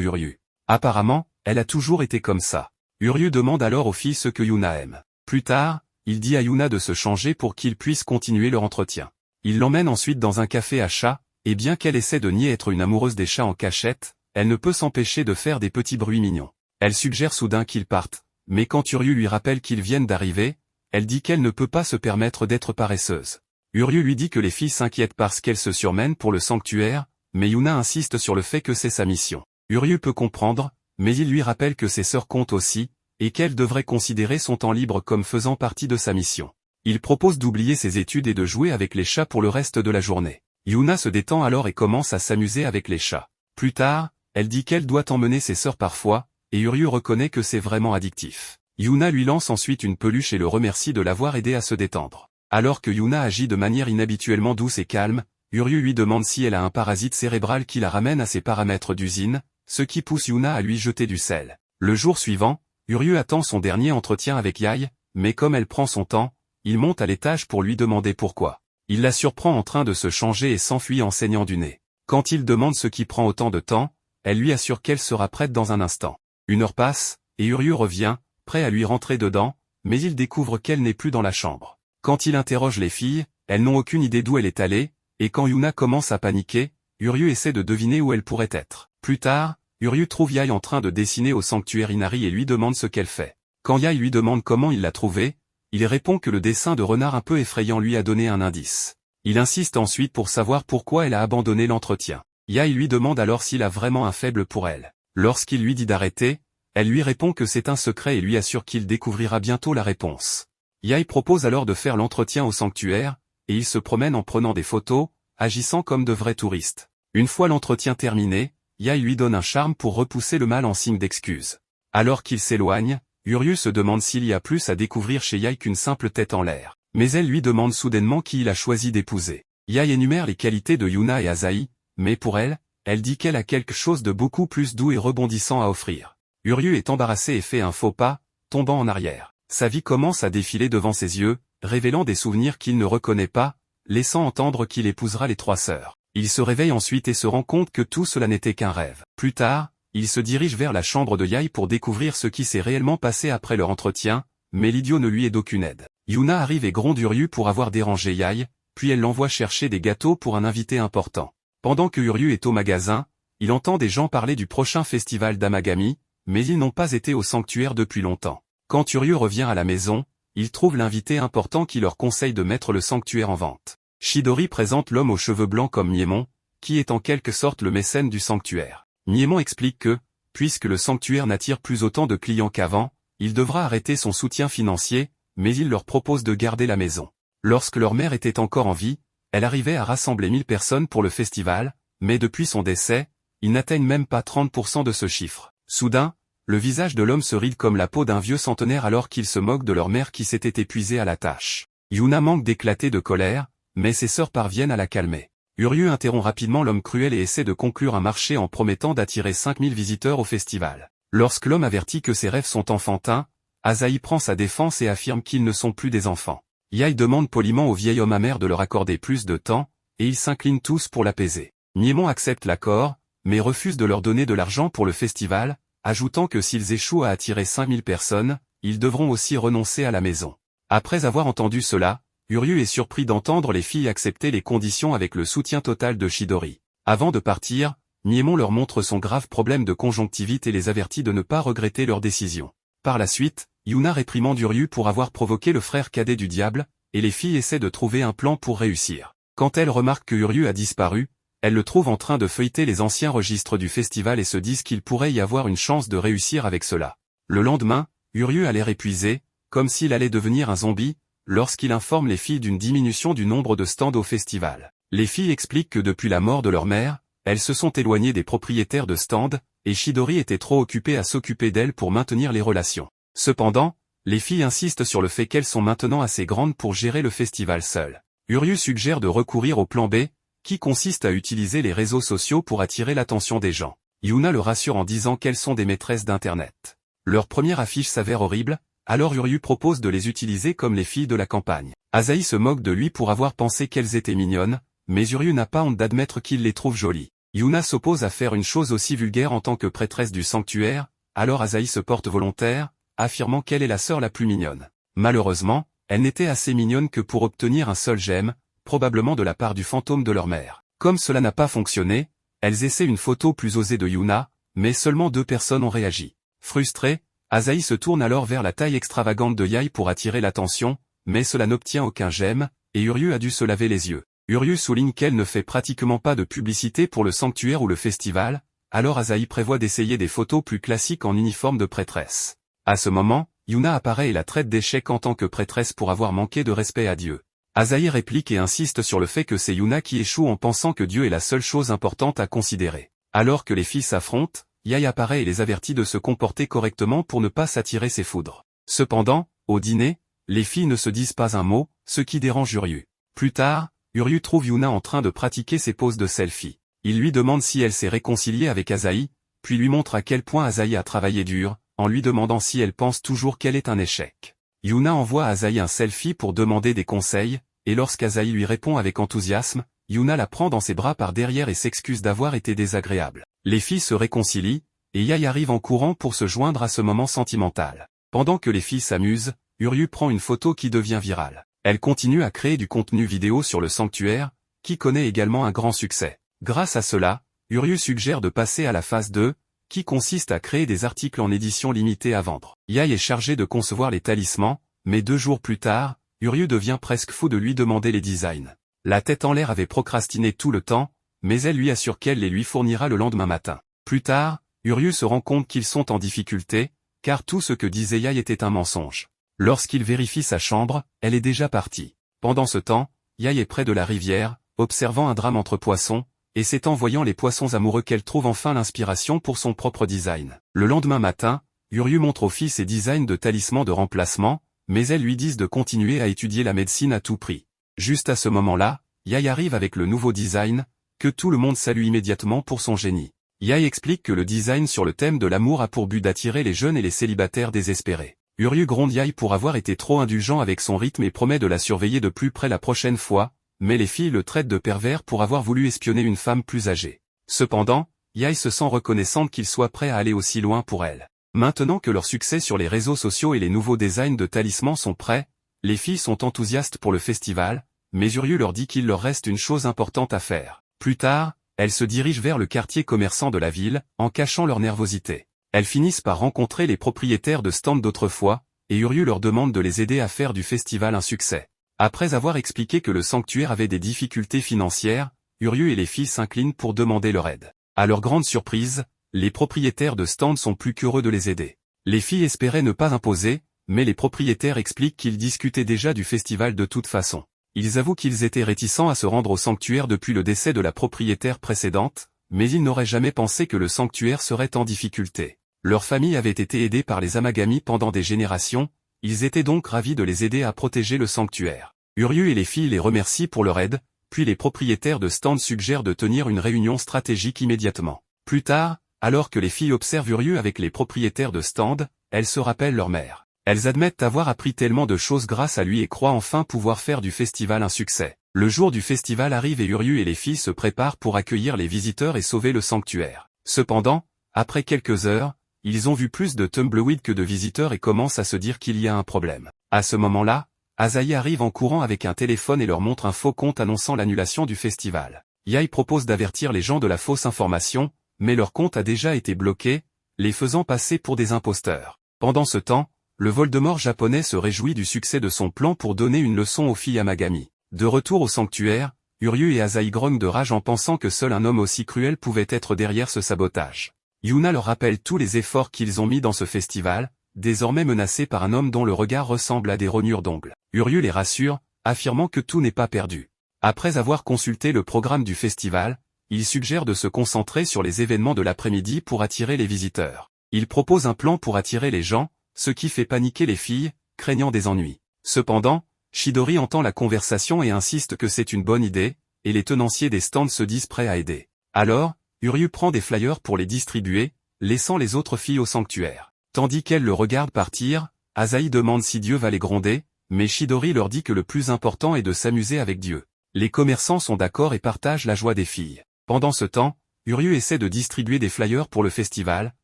Uryu. Apparemment, elle a toujours été comme ça. Uryu demande alors aux filles ce que Yuna aime. Plus tard, il dit à Yuna de se changer pour qu'ils puissent continuer leur entretien. Il l'emmène ensuite dans un café à chats, et bien qu'elle essaie de nier être une amoureuse des chats en cachette, elle ne peut s'empêcher de faire des petits bruits mignons. Elle suggère soudain qu'ils partent, mais quand Uryu lui rappelle qu'ils viennent d'arriver, elle dit qu'elle ne peut pas se permettre d'être paresseuse. Uryu lui dit que les filles s'inquiètent parce qu'elle se surmène pour le sanctuaire, mais Yuna insiste sur le fait que c'est sa mission. Uryu peut comprendre, mais il lui rappelle que ses sœurs comptent aussi, et qu'elle devrait considérer son temps libre comme faisant partie de sa mission. Il propose d'oublier ses études et de jouer avec les chats pour le reste de la journée. Yuna se détend alors et commence à s'amuser avec les chats. Plus tard, elle dit qu'elle doit emmener ses sœurs parfois, et Uryu reconnaît que c'est vraiment addictif. Yuna lui lance ensuite une peluche et le remercie de l'avoir aidé à se détendre. Alors que Yuna agit de manière inhabituellement douce et calme, Uryu lui demande si elle a un parasite cérébral qui la ramène à ses paramètres d'usine, ce qui pousse Yuna à lui jeter du sel. Le jour suivant, Uryu attend son dernier entretien avec Yae, mais comme elle prend son temps, il monte à l'étage pour lui demander pourquoi. Il la surprend en train de se changer et s'enfuit en saignant du nez. Quand il demande ce qui prend autant de temps, elle lui assure qu'elle sera prête dans un instant. 1 heure passe, et Uryu revient, prêt à lui rentrer dedans, mais il découvre qu'elle n'est plus dans la chambre. Quand il interroge les filles, elles n'ont aucune idée d'où elle est allée, et quand Yuna commence à paniquer, Uryu essaie de deviner où elle pourrait être. Plus tard, Uryu trouve Yae en train de dessiner au sanctuaire Inari et lui demande ce qu'elle fait. Quand Yae lui demande comment il l'a trouvée, il répond que le dessin de renard un peu effrayant lui a donné un indice. Il insiste ensuite pour savoir pourquoi elle a abandonné l'entretien. Yae lui demande alors s'il a vraiment un faible pour elle. Lorsqu'il lui dit d'arrêter, elle lui répond que c'est un secret et lui assure qu'il découvrira bientôt la réponse. Yae propose alors de faire l'entretien au sanctuaire, et il se promène en prenant des photos, agissant comme de vrais touristes. Une fois l'entretien terminé, Yae lui donne un charme pour repousser le mal en signe d'excuse. Alors qu'il s'éloigne, Uryu se demande s'il y a plus à découvrir chez Yae qu'une simple tête en l'air. Mais elle lui demande soudainement qui il a choisi d'épouser. Yae énumère les qualités de Yuna et Asahi, mais pour elle, elle dit qu'elle a quelque chose de beaucoup plus doux et rebondissant à offrir. Uryu est embarrassé et fait un faux pas, tombant en arrière. Sa vie commence à défiler devant ses yeux, révélant des souvenirs qu'il ne reconnaît pas, laissant entendre qu'il épousera les 3 sœurs. Il se réveille ensuite et se rend compte que tout cela n'était qu'un rêve. Plus tard, il se dirige vers la chambre de Yae pour découvrir ce qui s'est réellement passé après leur entretien, mais l'idiot ne lui est d'aucune aide. Yuna arrive et gronde Uryu pour avoir dérangé Yae, puis elle l'envoie chercher des gâteaux pour un invité important. Pendant que Uryu est au magasin, il entend des gens parler du prochain festival d'Amagami, mais ils n'ont pas été au sanctuaire depuis longtemps. Quand Uryu revient à la maison, il trouve l'invité important qui leur conseille de mettre le sanctuaire en vente. Chidori présente l'homme aux cheveux blancs comme Miemon, qui est en quelque sorte le mécène du sanctuaire. Miemon explique que, puisque le sanctuaire n'attire plus autant de clients qu'avant, il devra arrêter son soutien financier, mais il leur propose de garder la maison. Lorsque leur mère était encore en vie, elle arrivait à rassembler 1000 personnes pour le festival, mais depuis son décès, ils n'atteignent même pas 30% de ce chiffre. Soudain, le visage de l'homme se ride comme la peau d'un vieux centenaire alors qu'il se moque de leur mère qui s'était épuisée à la tâche. Yuna manque d'éclater de colère, mais ses sœurs parviennent à la calmer. Uryu interrompt rapidement l'homme cruel et essaie de conclure un marché en promettant d'attirer 5000 visiteurs au festival. Lorsque l'homme avertit que ses rêves sont enfantins, Asahi prend sa défense et affirme qu'ils ne sont plus des enfants. Yae demande poliment au vieil homme amer de leur accorder plus de temps, et ils s'inclinent tous pour l'apaiser. Miemon accepte l'accord, mais refuse de leur donner de l'argent pour le festival, ajoutant que s'ils échouent à attirer 5000 personnes, ils devront aussi renoncer à la maison. Après avoir entendu cela, Uryu est surpris d'entendre les filles accepter les conditions avec le soutien total de Chidori. Avant de partir, Miemon leur montre son grave problème de conjonctivite et les avertit de ne pas regretter leur décision. Par la suite, Yuna réprimande Uryu pour avoir provoqué le frère cadet du diable, et les filles essaient de trouver un plan pour réussir. Quand elles remarquent que Uryu a disparu, elles le trouvent en train de feuilleter les anciens registres du festival et se disent qu'il pourrait y avoir une chance de réussir avec cela. Le lendemain, Uryu a l'air épuisé, comme s'il allait devenir un zombie, lorsqu'il informe les filles d'une diminution du nombre de stands au festival. Les filles expliquent que depuis la mort de leur mère, elles se sont éloignées des propriétaires de stands, et Chidori était trop occupée à s'occuper d'elles pour maintenir les relations. Cependant, les filles insistent sur le fait qu'elles sont maintenant assez grandes pour gérer le festival seules. Uryu suggère de recourir au plan B, qui consiste à utiliser les réseaux sociaux pour attirer l'attention des gens. Yuna le rassure en disant qu'elles sont des maîtresses d'Internet. Leur première affiche s'avère horrible, alors Uryu propose de les utiliser comme les filles de la campagne. Asahi se moque de lui pour avoir pensé qu'elles étaient mignonnes, mais Uryu n'a pas honte d'admettre qu'il les trouve jolies. Yuna s'oppose à faire une chose aussi vulgaire en tant que prêtresse du sanctuaire, alors Asahi se porte volontaire, affirmant qu'elle est la sœur la plus mignonne. Malheureusement, elle n'était assez mignonne que pour obtenir un seul j'aime, probablement de la part du fantôme de leur mère. Comme cela n'a pas fonctionné, elles essaient une photo plus osée de Yuna, mais seulement 2 personnes ont réagi. Frustrée, Asahi se tourne alors vers la taille extravagante de Yae pour attirer l'attention, mais cela n'obtient aucun j'aime, et Uryu a dû se laver les yeux. Uryu souligne qu'elle ne fait pratiquement pas de publicité pour le sanctuaire ou le festival, alors Asahi prévoit d'essayer des photos plus classiques en uniforme de prêtresse. À ce moment, Yuna apparaît et la traite d'échec en tant que prêtresse pour avoir manqué de respect à Dieu. Asahi réplique et insiste sur le fait que c'est Yuna qui échoue en pensant que Dieu est la seule chose importante à considérer. Alors que les filles s'affrontent, Yae apparaît et les avertit de se comporter correctement pour ne pas s'attirer ses foudres. Cependant, au dîner, les filles ne se disent pas un mot, ce qui dérange Uryu. Plus tard, Uryu trouve Yuna en train de pratiquer ses poses de selfie. Il lui demande si elle s'est réconciliée avec Asahi, puis lui montre à quel point Asahi a travaillé dur, en lui demandant si elle pense toujours qu'elle est un échec. Yuna envoie à Asahi un selfie pour demander des conseils, et lorsqu'Asahi lui répond avec enthousiasme, Yuna la prend dans ses bras par derrière et s'excuse d'avoir été désagréable. Les filles se réconcilient, et Yae arrive en courant pour se joindre à ce moment sentimental. Pendant que les filles s'amusent, Uryu prend une photo qui devient virale. Elle continue à créer du contenu vidéo sur le sanctuaire, qui connaît également un grand succès. Grâce à cela, Uryu suggère de passer à la phase 2, qui consiste à créer des articles en édition limitée à vendre. Yae est chargée de concevoir les talismans, mais 2 jours plus tard, Uryu devient presque fou de lui demander les designs. La tête en l'air avait procrastiné tout le temps, mais elle lui assure qu'elle les lui fournira le lendemain matin. Plus tard, Uryu se rend compte qu'ils sont en difficulté, car tout ce que disait Yae était un mensonge. Lorsqu'il vérifie sa chambre, elle est déjà partie. Pendant ce temps, Yae est près de la rivière, observant un drame entre poissons, et c'est en voyant les poissons amoureux qu'elle trouve enfin l'inspiration pour son propre design. Le lendemain matin, Uryu montre aux filles ses designs de talismans de remplacement, mais elles lui disent de continuer à étudier la médecine à tout prix. Juste à ce moment-là, Yae arrive avec le nouveau design, que tout le monde salue immédiatement pour son génie. Yae explique que le design sur le thème de l'amour a pour but d'attirer les jeunes et les célibataires désespérés. Uryu gronde Yae pour avoir été trop indulgent avec son rythme et promet de la surveiller de plus près la prochaine fois, mais les filles le traitent de pervers pour avoir voulu espionner une femme plus âgée. Cependant, Yae se sent reconnaissante qu'il soit prêt à aller aussi loin pour elle. Maintenant que leur succès sur les réseaux sociaux et les nouveaux designs de talismans sont prêts, les filles sont enthousiastes pour le festival, mais Uryu leur dit qu'il leur reste une chose importante à faire. Plus tard, elles se dirigent vers le quartier commerçant de la ville, en cachant leur nervosité. Elles finissent par rencontrer les propriétaires de stands d'autrefois, et Uryu leur demande de les aider à faire du festival un succès. Après avoir expliqué que le sanctuaire avait des difficultés financières, Uryu et les filles s'inclinent pour demander leur aide. À leur grande surprise, les propriétaires de stands sont plus qu'heureux de les aider. Les filles espéraient ne pas imposer, mais les propriétaires expliquent qu'ils discutaient déjà du festival de toute façon. Ils avouent qu'ils étaient réticents à se rendre au sanctuaire depuis le décès de la propriétaire précédente, mais ils n'auraient jamais pensé que le sanctuaire serait en difficulté. Leur famille avait été aidée par les Amagami pendant des générations, ils étaient donc ravis de les aider à protéger le sanctuaire. Uryu et les filles les remercient pour leur aide, puis les propriétaires de stands suggèrent de tenir une réunion stratégique immédiatement. Plus tard, alors que les filles observent Uryu avec les propriétaires de stands, elles se rappellent leur mère. Elles admettent avoir appris tellement de choses grâce à lui et croient enfin pouvoir faire du festival un succès. Le jour du festival arrive et Uryu et les filles se préparent pour accueillir les visiteurs et sauver le sanctuaire. Cependant, après quelques heures, ils ont vu plus de tumbleweed que de visiteurs et commencent à se dire qu'il y a un problème. À ce moment-là, Asahi arrive en courant avec un téléphone et leur montre un faux compte annonçant l'annulation du festival. Yae propose d'avertir les gens de la fausse information, mais leur compte a déjà été bloqué, les faisant passer pour des imposteurs. Pendant ce temps, le Voldemort japonais se réjouit du succès de son plan pour donner une leçon aux filles Amagami. De retour au sanctuaire, Uryu et Asahi grognent de rage en pensant que seul un homme aussi cruel pouvait être derrière ce sabotage. Yuna leur rappelle tous les efforts qu'ils ont mis dans ce festival, désormais menacés par un homme dont le regard ressemble à des rognures d'ongles. Uryu les rassure, affirmant que tout n'est pas perdu. Après avoir consulté le programme du festival, il suggère de se concentrer sur les événements de l'après-midi pour attirer les visiteurs. Il propose un plan pour attirer les gens, ce qui fait paniquer les filles, craignant des ennuis. Cependant, Chidori entend la conversation et insiste que c'est une bonne idée, et les tenanciers des stands se disent prêts à aider. Alors, Uryu prend des flyers pour les distribuer, laissant les autres filles au sanctuaire. Tandis qu'elles le regardent partir, Asahi demande si Dieu va les gronder, mais Chidori leur dit que le plus important est de s'amuser avec Dieu. Les commerçants sont d'accord et partagent la joie des filles. Pendant ce temps, Uryu essaie de distribuer des flyers pour le festival,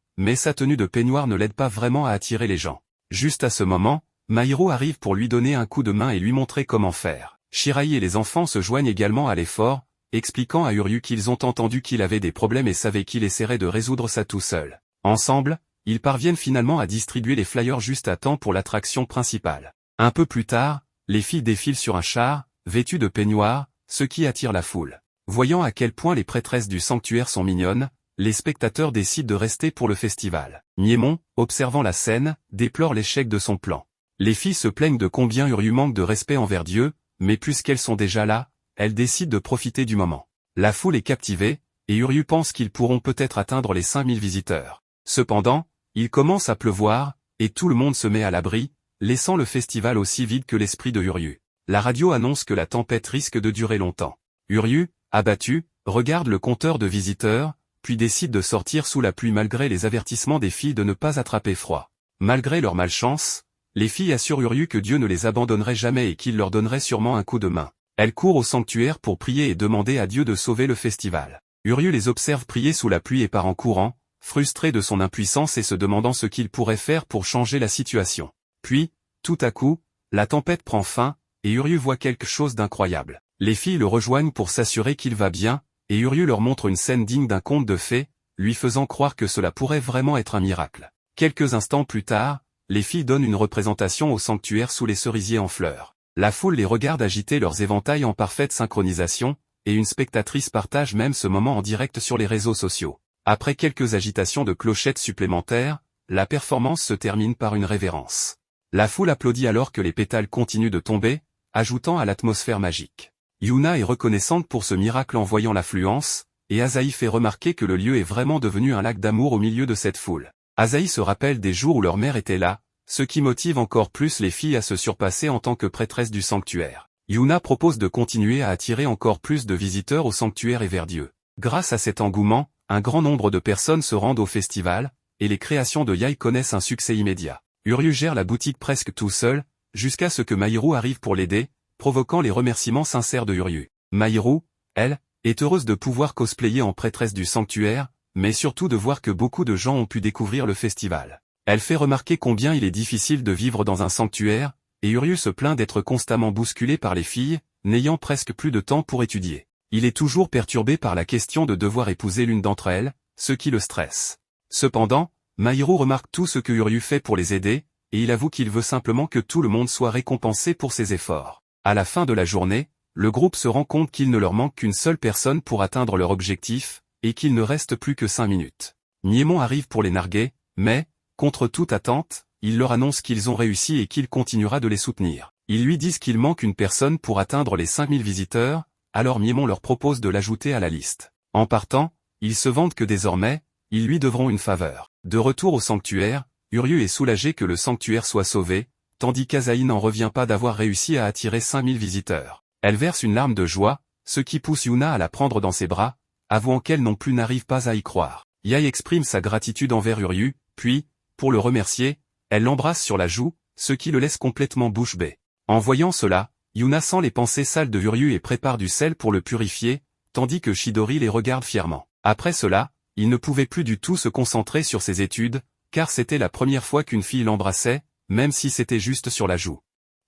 mais sa tenue de peignoir ne l'aide pas vraiment à attirer les gens. Juste à ce moment, Mairo arrive pour lui donner un coup de main et lui montrer comment faire. Shiraï et les enfants se joignent également à l'effort, expliquant à Uryu qu'ils ont entendu qu'il avait des problèmes et savaient qu'il essaierait de résoudre ça tout seul. Ensemble, ils parviennent finalement à distribuer les flyers juste à temps pour l'attraction principale. Un peu plus tard, les filles défilent sur un char, vêtues de peignoirs, ce qui attire la foule. Voyant à quel point les prêtresses du sanctuaire sont mignonnes, les spectateurs décident de rester pour le festival. Miémon, observant la scène, déplore l'échec de son plan. Les filles se plaignent de combien Uryu manque de respect envers Dieu, mais puisqu'elles sont déjà là, elles décident de profiter du moment. La foule est captivée, et Uryu pense qu'ils pourront peut-être atteindre les 5000 visiteurs. Cependant, il commence à pleuvoir, et tout le monde se met à l'abri, laissant le festival aussi vide que l'esprit de Uryu. La radio annonce que la tempête risque de durer longtemps. Uryu, abattu, regarde le compteur de visiteurs, puis décide de sortir sous la pluie malgré les avertissements des filles de ne pas attraper froid. Malgré leur malchance, les filles assurent Uryu que Dieu ne les abandonnerait jamais et qu'il leur donnerait sûrement un coup de main. Elles courent au sanctuaire pour prier et demander à Dieu de sauver le festival. Uryu les observe prier sous la pluie et part en courant, frustré de son impuissance et se demandant ce qu'il pourrait faire pour changer la situation. Puis, tout à coup, la tempête prend fin, et Uryu voit quelque chose d'incroyable. Les filles le rejoignent pour s'assurer qu'il va bien, et Uryu leur montre une scène digne d'un conte de fées, lui faisant croire que cela pourrait vraiment être un miracle. Quelques instants plus tard, les filles donnent une représentation au sanctuaire sous les cerisiers en fleurs. La foule les regarde agiter leurs éventails en parfaite synchronisation, et une spectatrice partage même ce moment en direct sur les réseaux sociaux. Après quelques agitations de clochettes supplémentaires, la performance se termine par une révérence. La foule applaudit alors que les pétales continuent de tomber, ajoutant à l'atmosphère magique. Yuna est reconnaissante pour ce miracle en voyant l'affluence, et Asahi fait remarquer que le lieu est vraiment devenu un lac d'amour au milieu de cette foule. Asahi se rappelle des jours où leur mère était là, ce qui motive encore plus les filles à se surpasser en tant que prêtresse du sanctuaire. Yuna propose de continuer à attirer encore plus de visiteurs au sanctuaire et vers Dieu. Grâce à cet engouement, un grand nombre de personnes se rendent au festival, et les créations de Yae connaissent un succès immédiat. Uryu gère la boutique presque tout seul, jusqu'à ce que Mahiru arrive pour l'aider, provoquant les remerciements sincères de Uryu. Mahiru, elle, est heureuse de pouvoir cosplayer en prêtresse du sanctuaire, mais surtout de voir que beaucoup de gens ont pu découvrir le festival. Elle fait remarquer combien il est difficile de vivre dans un sanctuaire, et Uryu se plaint d'être constamment bousculé par les filles, n'ayant presque plus de temps pour étudier. Il est toujours perturbé par la question de devoir épouser l'une d'entre elles, ce qui le stresse. Cependant, Mahiru remarque tout ce que Uryu fait pour les aider, et il avoue qu'il veut simplement que tout le monde soit récompensé pour ses efforts. À la fin de la journée, le groupe se rend compte qu'il ne leur manque qu'une seule personne pour atteindre leur objectif, et qu'il ne reste plus que 5 minutes. Miémon arrive pour les narguer, mais, contre toute attente, il leur annonce qu'ils ont réussi et qu'il continuera de les soutenir. Ils lui disent qu'il manque une personne pour atteindre les 5000 visiteurs, alors Miémon leur propose de l'ajouter à la liste. En partant, ils se vantent que désormais, ils lui devront une faveur. De retour au sanctuaire, Uryu est soulagé que le sanctuaire soit sauvé, tandis qu'Asahi n'en revient pas d'avoir réussi à attirer 5000 visiteurs. Elle verse une larme de joie, ce qui pousse Yuna à la prendre dans ses bras, avouant qu'elle non plus n'arrive pas à y croire. Yae exprime sa gratitude envers Uryu, puis, pour le remercier, elle l'embrasse sur la joue, ce qui le laisse complètement bouche bée. En voyant cela, Yuna sent les pensées sales de Uryu et prépare du sel pour le purifier, tandis que Chidori les regarde fièrement. Après cela, il ne pouvait plus du tout se concentrer sur ses études, car c'était la première fois qu'une fille l'embrassait, même si c'était juste sur la joue.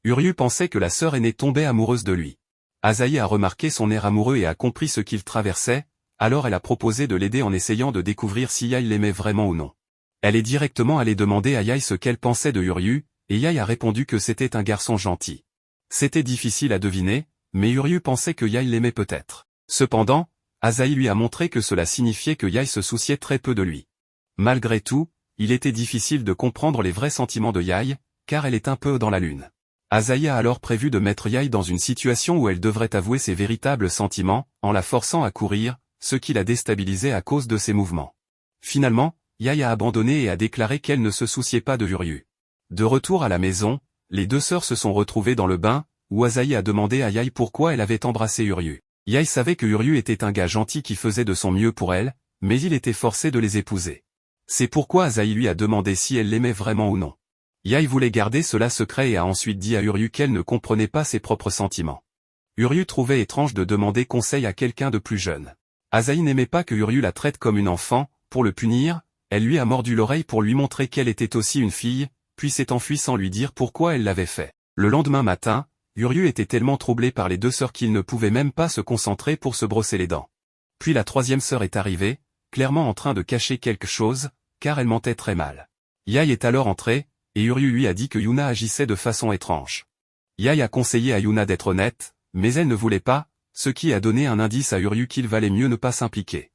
Uryu pensait que la sœur aînée tombait amoureuse de lui. Asahi a remarqué son air amoureux et a compris ce qu'il traversait, alors elle a proposé de l'aider en essayant de découvrir si Yae l'aimait vraiment ou non. Elle est directement allée demander à Yae ce qu'elle pensait de Uryu, et Yae a répondu que c'était un garçon gentil. C'était difficile à deviner, mais Uryu pensait que Yae l'aimait peut-être. Cependant, Asahi lui a montré que cela signifiait que Yae se souciait très peu de lui. Malgré tout, il était difficile de comprendre les vrais sentiments de Yae, car elle est un peu dans la lune. Asahi a alors prévu de mettre Yae dans une situation où elle devrait avouer ses véritables sentiments, en la forçant à courir, ce qui la déstabilisait à cause de ses mouvements. Finalement, Yae a abandonné et a déclaré qu'elle ne se souciait pas de Uryu. De retour à la maison, les deux sœurs se sont retrouvées dans le bain, où Asahi a demandé à Yae pourquoi elle avait embrassé Uryu. Yae savait que Uryu était un gars gentil qui faisait de son mieux pour elle, mais il était forcé de les épouser. C'est pourquoi Asahi lui a demandé si elle l'aimait vraiment ou non. Yae voulait garder cela secret et a ensuite dit à Uryu qu'elle ne comprenait pas ses propres sentiments. Uryu trouvait étrange de demander conseil à quelqu'un de plus jeune. Asahi n'aimait pas que Uryu la traite comme une enfant, pour le punir, elle lui a mordu l'oreille pour lui montrer qu'elle était aussi une fille, puis s'est enfuie sans lui dire pourquoi elle l'avait fait. Le lendemain matin, Uryu était tellement troublé par les deux sœurs qu'il ne pouvait même pas se concentrer pour se brosser les dents. Puis la troisième sœur est arrivée, clairement en train de cacher quelque chose, car elle mentait très mal. Yae est alors entrée, et Uryu lui a dit que Yuna agissait de façon étrange. Yae a conseillé à Yuna d'être honnête, mais elle ne voulait pas, ce qui a donné un indice à Uryu qu'il valait mieux ne pas s'impliquer.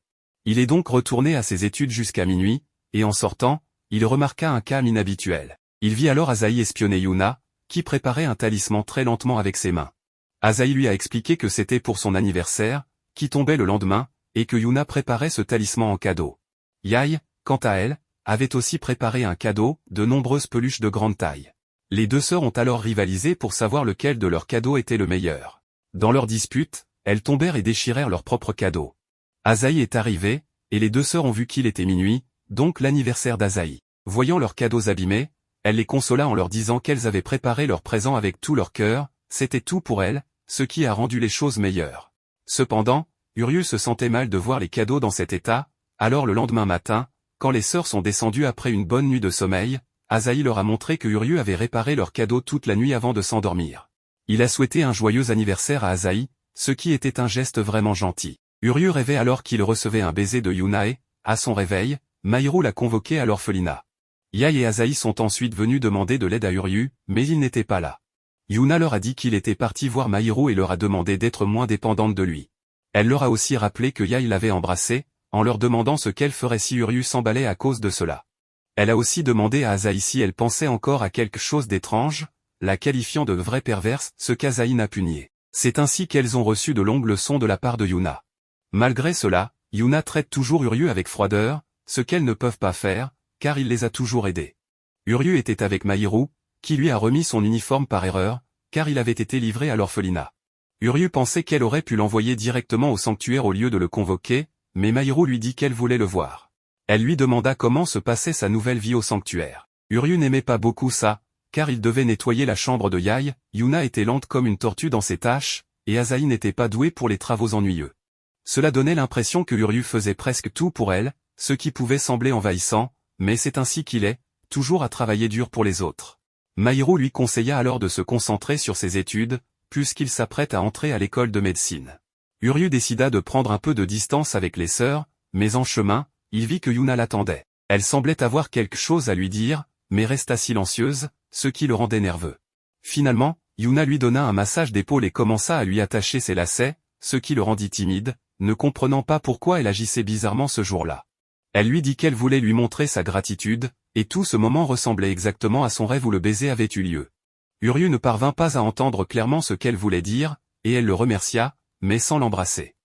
Il est donc retourné à ses études jusqu'à minuit, et en sortant, il remarqua un calme inhabituel. Il vit alors Asahi espionner Yuna, qui préparait un talisman très lentement avec ses mains. Asahi lui a expliqué que c'était pour son anniversaire, qui tombait le lendemain, et que Yuna préparait ce talisman en cadeau. Yae, quant à elle, avait aussi préparé un cadeau, de nombreuses peluches de grande taille. Les deux sœurs ont alors rivalisé pour savoir lequel de leurs cadeaux était le meilleur. Dans leur dispute, elles tombèrent et déchirèrent leurs propres cadeaux. Asahi est arrivé, et les deux sœurs ont vu qu'il était minuit, donc l'anniversaire d'Asahi. Voyant leurs cadeaux abîmés, elle les consola en leur disant qu'elles avaient préparé leur présent avec tout leur cœur, c'était tout pour elles, ce qui a rendu les choses meilleures. Cependant, Uryu se sentait mal de voir les cadeaux dans cet état, alors le lendemain matin, quand les sœurs sont descendues après une bonne nuit de sommeil, Asahi leur a montré que Uryu avait réparé leurs cadeaux toute la nuit avant de s'endormir. Il a souhaité un joyeux anniversaire à Asahi, ce qui était un geste vraiment gentil. Uryu rêvait alors qu'il recevait un baiser de Yuna et, à son réveil, Mahiru l'a convoqué à l'orphelinat. Yae et Asahi sont ensuite venus demander de l'aide à Uryu, mais il n'était pas là. Yuna leur a dit qu'il était parti voir Mahiru et leur a demandé d'être moins dépendante de lui. Elle leur a aussi rappelé que Yae l'avait embrassé, en leur demandant ce qu'elle ferait si Uryu s'emballait à cause de cela. Elle a aussi demandé à Asahi si elle pensait encore à quelque chose d'étrange, la qualifiant de vraie perverse, ce qu'Asahi n'a pu nier. C'est ainsi qu'elles ont reçu de longues leçons de la part de Yuna. Malgré cela, Yuna traite toujours Uryu avec froideur, ce qu'elles ne peuvent pas faire, car il les a toujours aidées. Uryu était avec Mahiru, qui lui a remis son uniforme par erreur, car il avait été livré à l'orphelinat. Uryu pensait qu'elle aurait pu l'envoyer directement au sanctuaire au lieu de le convoquer, mais Mahiru lui dit qu'elle voulait le voir. Elle lui demanda comment se passait sa nouvelle vie au sanctuaire. Uryu n'aimait pas beaucoup ça, car il devait nettoyer la chambre de Yae, Yuna était lente comme une tortue dans ses tâches, et Asahi n'était pas doué pour les travaux ennuyeux. Cela donnait l'impression que Uryu faisait presque tout pour elle, ce qui pouvait sembler envahissant, mais c'est ainsi qu'il est, toujours à travailler dur pour les autres. Mahiru lui conseilla alors de se concentrer sur ses études, puisqu'il s'apprête à entrer à l'école de médecine. Uryu décida de prendre un peu de distance avec les sœurs, mais en chemin, il vit que Yuna l'attendait. Elle semblait avoir quelque chose à lui dire, mais resta silencieuse, ce qui le rendait nerveux. Finalement, Yuna lui donna un massage d'épaule et commença à lui attacher ses lacets, ce qui le rendit timide, ne comprenant pas pourquoi elle agissait bizarrement ce jour-là. Elle lui dit qu'elle voulait lui montrer sa gratitude, et tout ce moment ressemblait exactement à son rêve où le baiser avait eu lieu. Uryu ne parvint pas à entendre clairement ce qu'elle voulait dire, et elle le remercia, mais sans l'embrasser.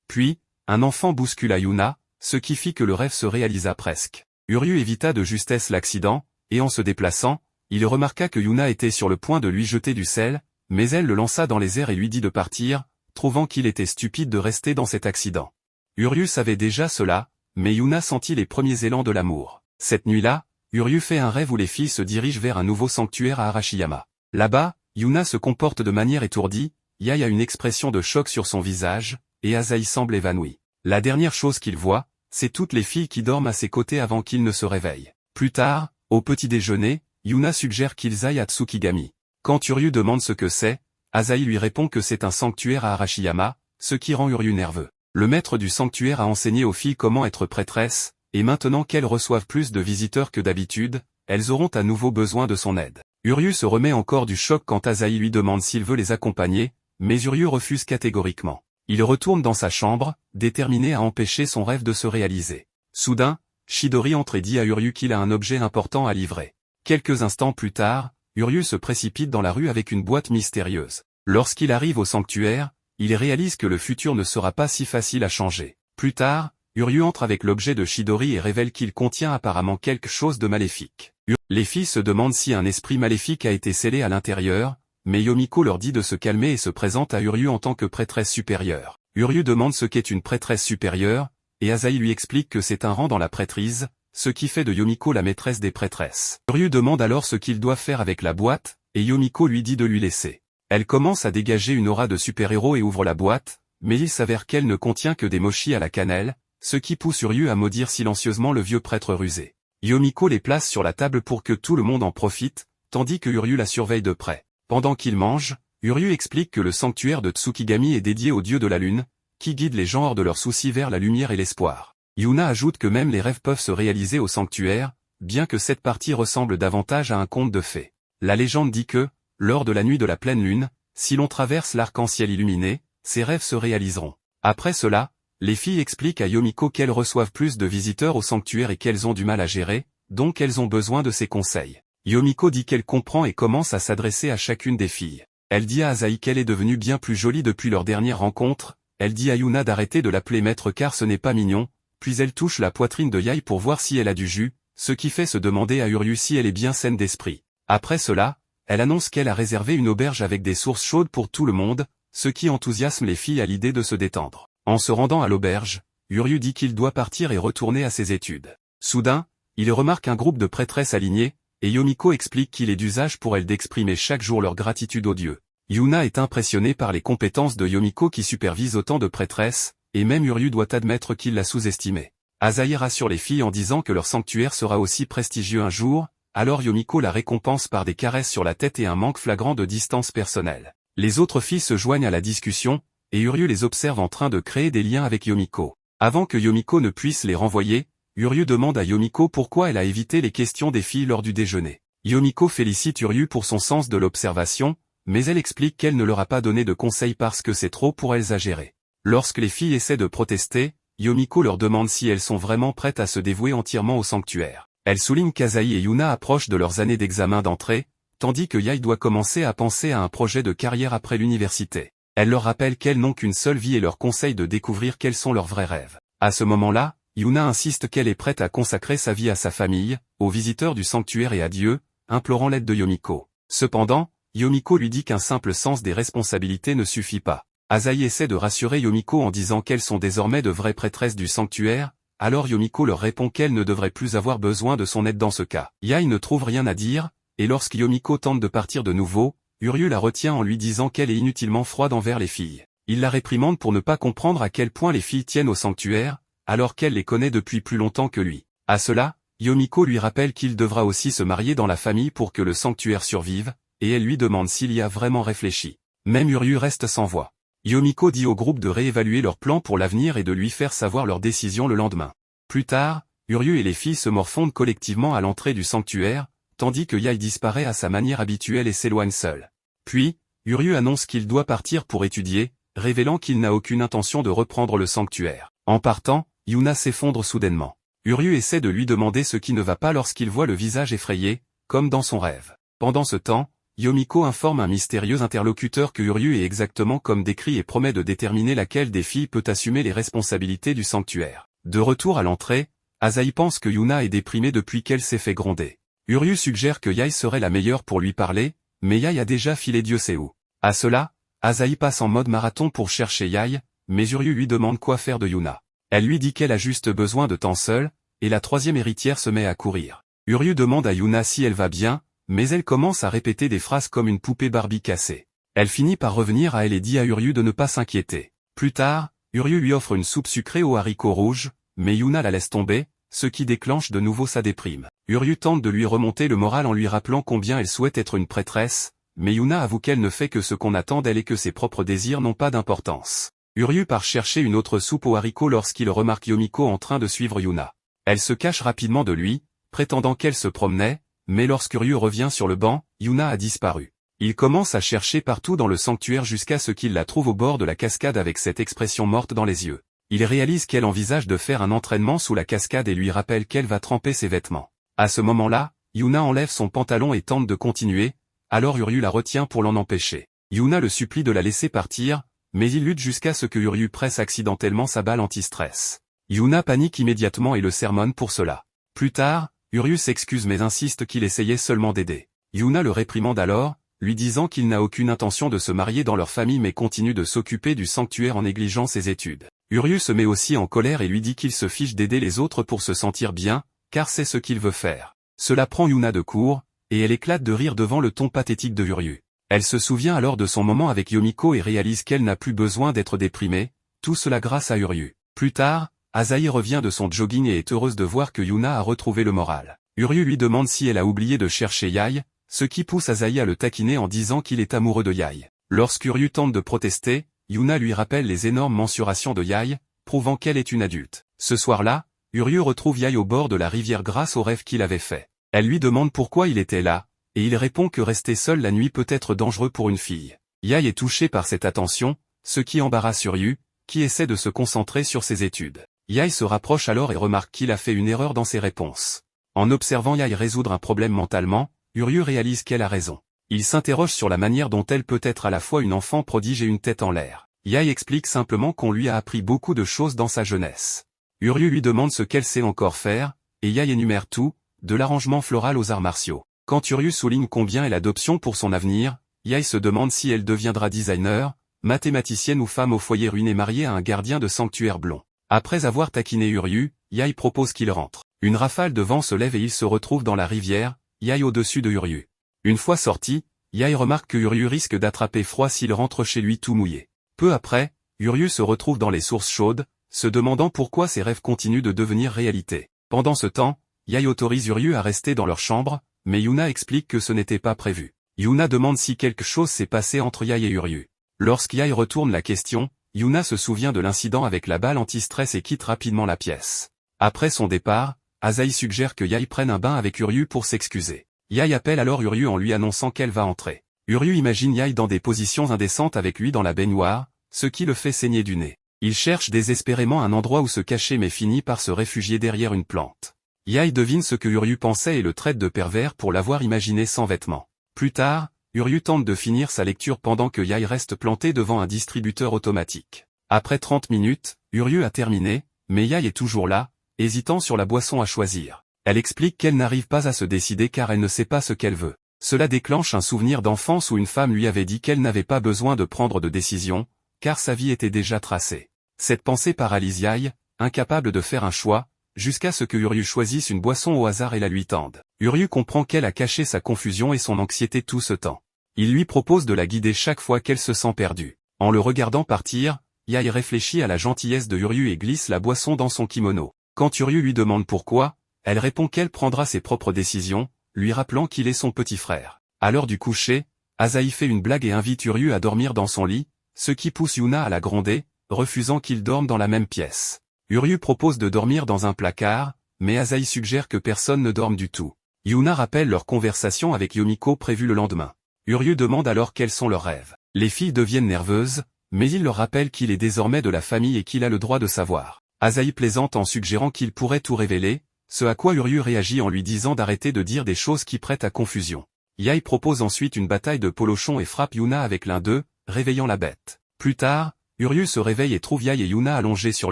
Puis, un enfant bouscula Yuna, ce qui fit que le rêve se réalisa presque. Uryu évita de justesse l'accident, et en se déplaçant, il remarqua que Yuna était sur le point de lui jeter du sel, mais elle le lança dans les airs et lui dit de partir, trouvant qu'il était stupide de rester dans cet accident. Uryu savait déjà cela, mais Yuna sentit les premiers élans de l'amour. Cette nuit-là, Uryu fait un rêve où les filles se dirigent vers un nouveau sanctuaire à Arashiyama. Là-bas, Yuna se comporte de manière étourdie, Yae a une expression de choc sur son visage, et Asahi semble évanoui. La dernière chose qu'il voit, c'est toutes les filles qui dorment à ses côtés avant qu'il ne se réveille. Plus tard, au petit déjeuner, Yuna suggère qu'ils aillent à Tsukigami. Quand Uryu demande ce que c'est, Asahi lui répond que c'est un sanctuaire à Arashiyama, ce qui rend Uryu nerveux. Le maître du sanctuaire a enseigné aux filles comment être prêtresses, et maintenant qu'elles reçoivent plus de visiteurs que d'habitude, elles auront à nouveau besoin de son aide. Uryu se remet encore du choc quand Asahi lui demande s'il veut les accompagner, mais Uryu refuse catégoriquement. Il retourne dans sa chambre, déterminé à empêcher son rêve de se réaliser. Soudain, Chidori entre et dit à Uryu qu'il a un objet important à livrer. Quelques instants plus tard, Uryu se précipite dans la rue avec une boîte mystérieuse. Lorsqu'il arrive au sanctuaire, il réalise que le futur ne sera pas si facile à changer. Plus tard, Uryu entre avec l'objet de Chidori et révèle qu'il contient apparemment quelque chose de maléfique. Les filles se demandent si un esprit maléfique a été scellé à l'intérieur, mais Yomiko leur dit de se calmer et se présente à Uryu en tant que prêtresse supérieure. Uryu demande ce qu'est une prêtresse supérieure, et Asahi lui explique que c'est un rang dans la prêtrise, ce qui fait de Yomiko la maîtresse des prêtresses. Uryu demande alors ce qu'il doit faire avec la boîte, et Yomiko lui dit de lui laisser. Elle commence à dégager une aura de super-héros et ouvre la boîte, mais il s'avère qu'elle ne contient que des mochis à la cannelle, ce qui pousse Uryu à maudire silencieusement le vieux prêtre rusé. Yomiko les place sur la table pour que tout le monde en profite, tandis que Uryu la surveille de près. Pendant qu'il mange, Uryu explique que le sanctuaire de Tsukigami est dédié au dieu de la lune, qui guide les gens hors de leurs soucis vers la lumière et l'espoir. Yuna ajoute que même les rêves peuvent se réaliser au sanctuaire, bien que cette partie ressemble davantage à un conte de fées. La légende dit que, lors de la nuit de la pleine lune, si l'on traverse l'arc-en-ciel illuminé, ces rêves se réaliseront. Après cela, les filles expliquent à Yomiko qu'elles reçoivent plus de visiteurs au sanctuaire et qu'elles ont du mal à gérer, donc elles ont besoin de ses conseils. Yomiko dit qu'elle comprend et commence à s'adresser à chacune des filles. Elle dit à Asahi qu'elle est devenue bien plus jolie depuis leur dernière rencontre, elle dit à Yuna d'arrêter de l'appeler maître car ce n'est pas mignon, puis elle touche la poitrine de Yae pour voir si elle a du jus, ce qui fait se demander à Uryu si elle est bien saine d'esprit. Après cela, elle annonce qu'elle a réservé une auberge avec des sources chaudes pour tout le monde, ce qui enthousiasme les filles à l'idée de se détendre. En se rendant à l'auberge, Uryu dit qu'il doit partir et retourner à ses études. Soudain, il remarque un groupe de prêtresses alignées, et Yomiko explique qu'il est d'usage pour elles d'exprimer chaque jour leur gratitude aux dieux. Yuna est impressionnée par les compétences de Yomiko qui supervise autant de prêtresses, et même Uryu doit admettre qu'il l'a sous-estimée. Asahi rassure les filles en disant que leur sanctuaire sera aussi prestigieux un jour, alors Yomiko la récompense par des caresses sur la tête et un manque flagrant de distance personnelle. Les autres filles se joignent à la discussion, et Uryu les observe en train de créer des liens avec Yomiko. Avant que Yomiko ne puisse les renvoyer, Uryu demande à Yomiko pourquoi elle a évité les questions des filles lors du déjeuner. Yomiko félicite Uryu pour son sens de l'observation, mais elle explique qu'elle ne leur a pas donné de conseils parce que c'est trop pour elles à gérer. Lorsque les filles essaient de protester, Yomiko leur demande si elles sont vraiment prêtes à se dévouer entièrement au sanctuaire. Elle souligne qu'Asahi et Yuna approchent de leurs années d'examen d'entrée, tandis que Yae doit commencer à penser à un projet de carrière après l'université. Elle leur rappelle qu'elles n'ont qu'une seule vie et leur conseille de découvrir quels sont leurs vrais rêves. À ce moment-là, Yuna insiste qu'elle est prête à consacrer sa vie à sa famille, aux visiteurs du sanctuaire et à Dieu, implorant l'aide de Yomiko. Cependant, Yomiko lui dit qu'un simple sens des responsabilités ne suffit pas. Asahi essaie de rassurer Yomiko en disant qu'elles sont désormais de vraies prêtresses du sanctuaire, alors Yomiko leur répond qu'elle ne devrait plus avoir besoin de son aide dans ce cas. Yae ne trouve rien à dire, et lorsque Yomiko tente de partir de nouveau, Uryu la retient en lui disant qu'elle est inutilement froide envers les filles. Il la réprimande pour ne pas comprendre à quel point les filles tiennent au sanctuaire, alors qu'elle les connaît depuis plus longtemps que lui. À cela, Yomiko lui rappelle qu'il devra aussi se marier dans la famille pour que le sanctuaire survive, et elle lui demande s'il y a vraiment réfléchi. Même Uryu reste sans voix. Yomiko dit au groupe de réévaluer leurs plans pour l'avenir et de lui faire savoir leur décision le lendemain. Plus tard, Uryu et les filles se morfondent collectivement à l'entrée du sanctuaire, tandis que Yae disparaît à sa manière habituelle et s'éloigne seul. Puis, Uryu annonce qu'il doit partir pour étudier, révélant qu'il n'a aucune intention de reprendre le sanctuaire. En partant, Yuna s'effondre soudainement. Uryu essaie de lui demander ce qui ne va pas lorsqu'il voit le visage effrayé, comme dans son rêve. Pendant ce temps, Yomiko informe un mystérieux interlocuteur que Uryu est exactement comme décrit et promet de déterminer laquelle des filles peut assumer les responsabilités du sanctuaire. De retour à l'entrée, Asahi pense que Yuna est déprimée depuis qu'elle s'est fait gronder. Uryu suggère que Yae serait la meilleure pour lui parler, mais Yae a déjà filé Dieu sait où. À cela, Asahi passe en mode marathon pour chercher Yae, mais Uryu lui demande quoi faire de Yuna. Elle lui dit qu'elle a juste besoin de temps seule, et la troisième héritière se met à courir. Uryu demande à Yuna si elle va bien, mais elle commence à répéter des phrases comme une poupée Barbie cassée. Elle finit par revenir à elle et dit à Uryu de ne pas s'inquiéter. Plus tard, Uryu lui offre une soupe sucrée aux haricots rouges, mais Yuna la laisse tomber, ce qui déclenche de nouveau sa déprime. Uryu tente de lui remonter le moral en lui rappelant combien elle souhaite être une prêtresse, mais Yuna avoue qu'elle ne fait que ce qu'on attend d'elle et que ses propres désirs n'ont pas d'importance. Uryu part chercher une autre soupe aux haricots lorsqu'il remarque Yomiko en train de suivre Yuna. Elle se cache rapidement de lui, prétendant qu'elle se promenait, mais lorsqu'Uryu revient sur le banc, Yuna a disparu. Il commence à chercher partout dans le sanctuaire jusqu'à ce qu'il la trouve au bord de la cascade avec cette expression morte dans les yeux. Il réalise qu'elle envisage de faire un entraînement sous la cascade et lui rappelle qu'elle va tremper ses vêtements. À ce moment-là, Yuna enlève son pantalon et tente de continuer, alors Uryu la retient pour l'en empêcher. Yuna le supplie de la laisser partir, mais il lutte jusqu'à ce que Uryu presse accidentellement sa balle anti-stress. Yuna panique immédiatement et le sermonne pour cela. Plus tard, Uryu s'excuse mais insiste qu'il essayait seulement d'aider. Yuna le réprimande alors, lui disant qu'il n'a aucune intention de se marier dans leur famille mais continue de s'occuper du sanctuaire en négligeant ses études. Uryu se met aussi en colère et lui dit qu'il se fiche d'aider les autres pour se sentir bien, car c'est ce qu'il veut faire. Cela prend Yuna de court, et elle éclate de rire devant le ton pathétique de Uryu. Elle se souvient alors de son moment avec Yomiko et réalise qu'elle n'a plus besoin d'être déprimée, tout cela grâce à Uryu. Plus tard, Asahi revient de son jogging et est heureuse de voir que Yuna a retrouvé le moral. Uryu lui demande si elle a oublié de chercher Yae, ce qui pousse Asahi à le taquiner en disant qu'il est amoureux de Yae. Lorsqu'Uryu tente de protester, Yuna lui rappelle les énormes mensurations de Yae, prouvant qu'elle est une adulte. Ce soir-là, Uryu retrouve Yae au bord de la rivière grâce au rêve qu'il avait fait. Elle lui demande pourquoi il était là, et il répond que rester seul la nuit peut être dangereux pour une fille. Yae est touchée par cette attention, ce qui embarrasse Uryu, qui essaie de se concentrer sur ses études. Yae se rapproche alors et remarque qu'il a fait une erreur dans ses réponses. En observant Yae résoudre un problème mentalement, Uryu réalise qu'elle a raison. Il s'interroge sur la manière dont elle peut être à la fois une enfant prodige et une tête en l'air. Yae explique simplement qu'on lui a appris beaucoup de choses dans sa jeunesse. Uryu lui demande ce qu'elle sait encore faire, et Yae énumère tout, de l'arrangement floral aux arts martiaux. Quand Uryu souligne combien elle a d'options pour son avenir, Yae se demande si elle deviendra designer, mathématicienne ou femme au foyer ruiné mariée à un gardien de sanctuaire blond. Après avoir taquiné Uryu, Yae propose qu'il rentre. Une rafale de vent se lève et il se retrouve dans la rivière, Yae au-dessus de Uryu. Une fois sorti, Yae remarque que Uryu risque d'attraper froid s'il rentre chez lui tout mouillé. Peu après, Uryu se retrouve dans les sources chaudes, se demandant pourquoi ses rêves continuent de devenir réalité. Pendant ce temps, Yae autorise Uryu à rester dans leur chambre, mais Yuna explique que ce n'était pas prévu. Yuna demande si quelque chose s'est passé entre Yae et Uryu. Lorsqu'Yae retourne la question, Yuna se souvient de l'incident avec la balle anti-stress et quitte rapidement la pièce. Après son départ, Asahi suggère que Yae prenne un bain avec Uryu pour s'excuser. Yae appelle alors Uryu en lui annonçant qu'elle va entrer. Uryu imagine Yae dans des positions indécentes avec lui dans la baignoire, ce qui le fait saigner du nez. Il cherche désespérément un endroit où se cacher mais finit par se réfugier derrière une plante. Yae devine ce que Uryu pensait et le traite de pervers pour l'avoir imaginé sans vêtements. Plus tard, Uryu tente de finir sa lecture pendant que Yae reste planté devant un distributeur automatique. Après 30 minutes, Uryu a terminé, mais Yae est toujours là, hésitant sur la boisson à choisir. Elle explique qu'elle n'arrive pas à se décider car elle ne sait pas ce qu'elle veut. Cela déclenche un souvenir d'enfance où une femme lui avait dit qu'elle n'avait pas besoin de prendre de décision, car sa vie était déjà tracée. Cette pensée paralyse Yae, incapable de faire un choix, jusqu'à ce que Uryu choisisse une boisson au hasard et la lui tende. Uryu comprend qu'elle a caché sa confusion et son anxiété tout ce temps. Il lui propose de la guider chaque fois qu'elle se sent perdue. En le regardant partir, Yae réfléchit à la gentillesse de Uryu et glisse la boisson dans son kimono. Quand Uryu lui demande pourquoi, elle répond qu'elle prendra ses propres décisions, lui rappelant qu'il est son petit frère. À l'heure du coucher, Asahi fait une blague et invite Uryu à dormir dans son lit, ce qui pousse Yuna à la gronder, refusant qu'ils dorment dans la même pièce. Uryu propose de dormir dans un placard, mais Asahi suggère que personne ne dorme du tout. Yuna rappelle leur conversation avec Yomiko prévue le lendemain. Uryu demande alors quels sont leurs rêves. Les filles deviennent nerveuses, mais il leur rappelle qu'il est désormais de la famille et qu'il a le droit de savoir. Asahi plaisante en suggérant qu'il pourrait tout révéler, ce à quoi Uryu réagit en lui disant d'arrêter de dire des choses qui prêtent à confusion. Yae propose ensuite une bataille de polochon et frappe Yuna avec l'un d'eux, réveillant la bête. Plus tard, Uryu se réveille et trouve Yae et Yuna allongés sur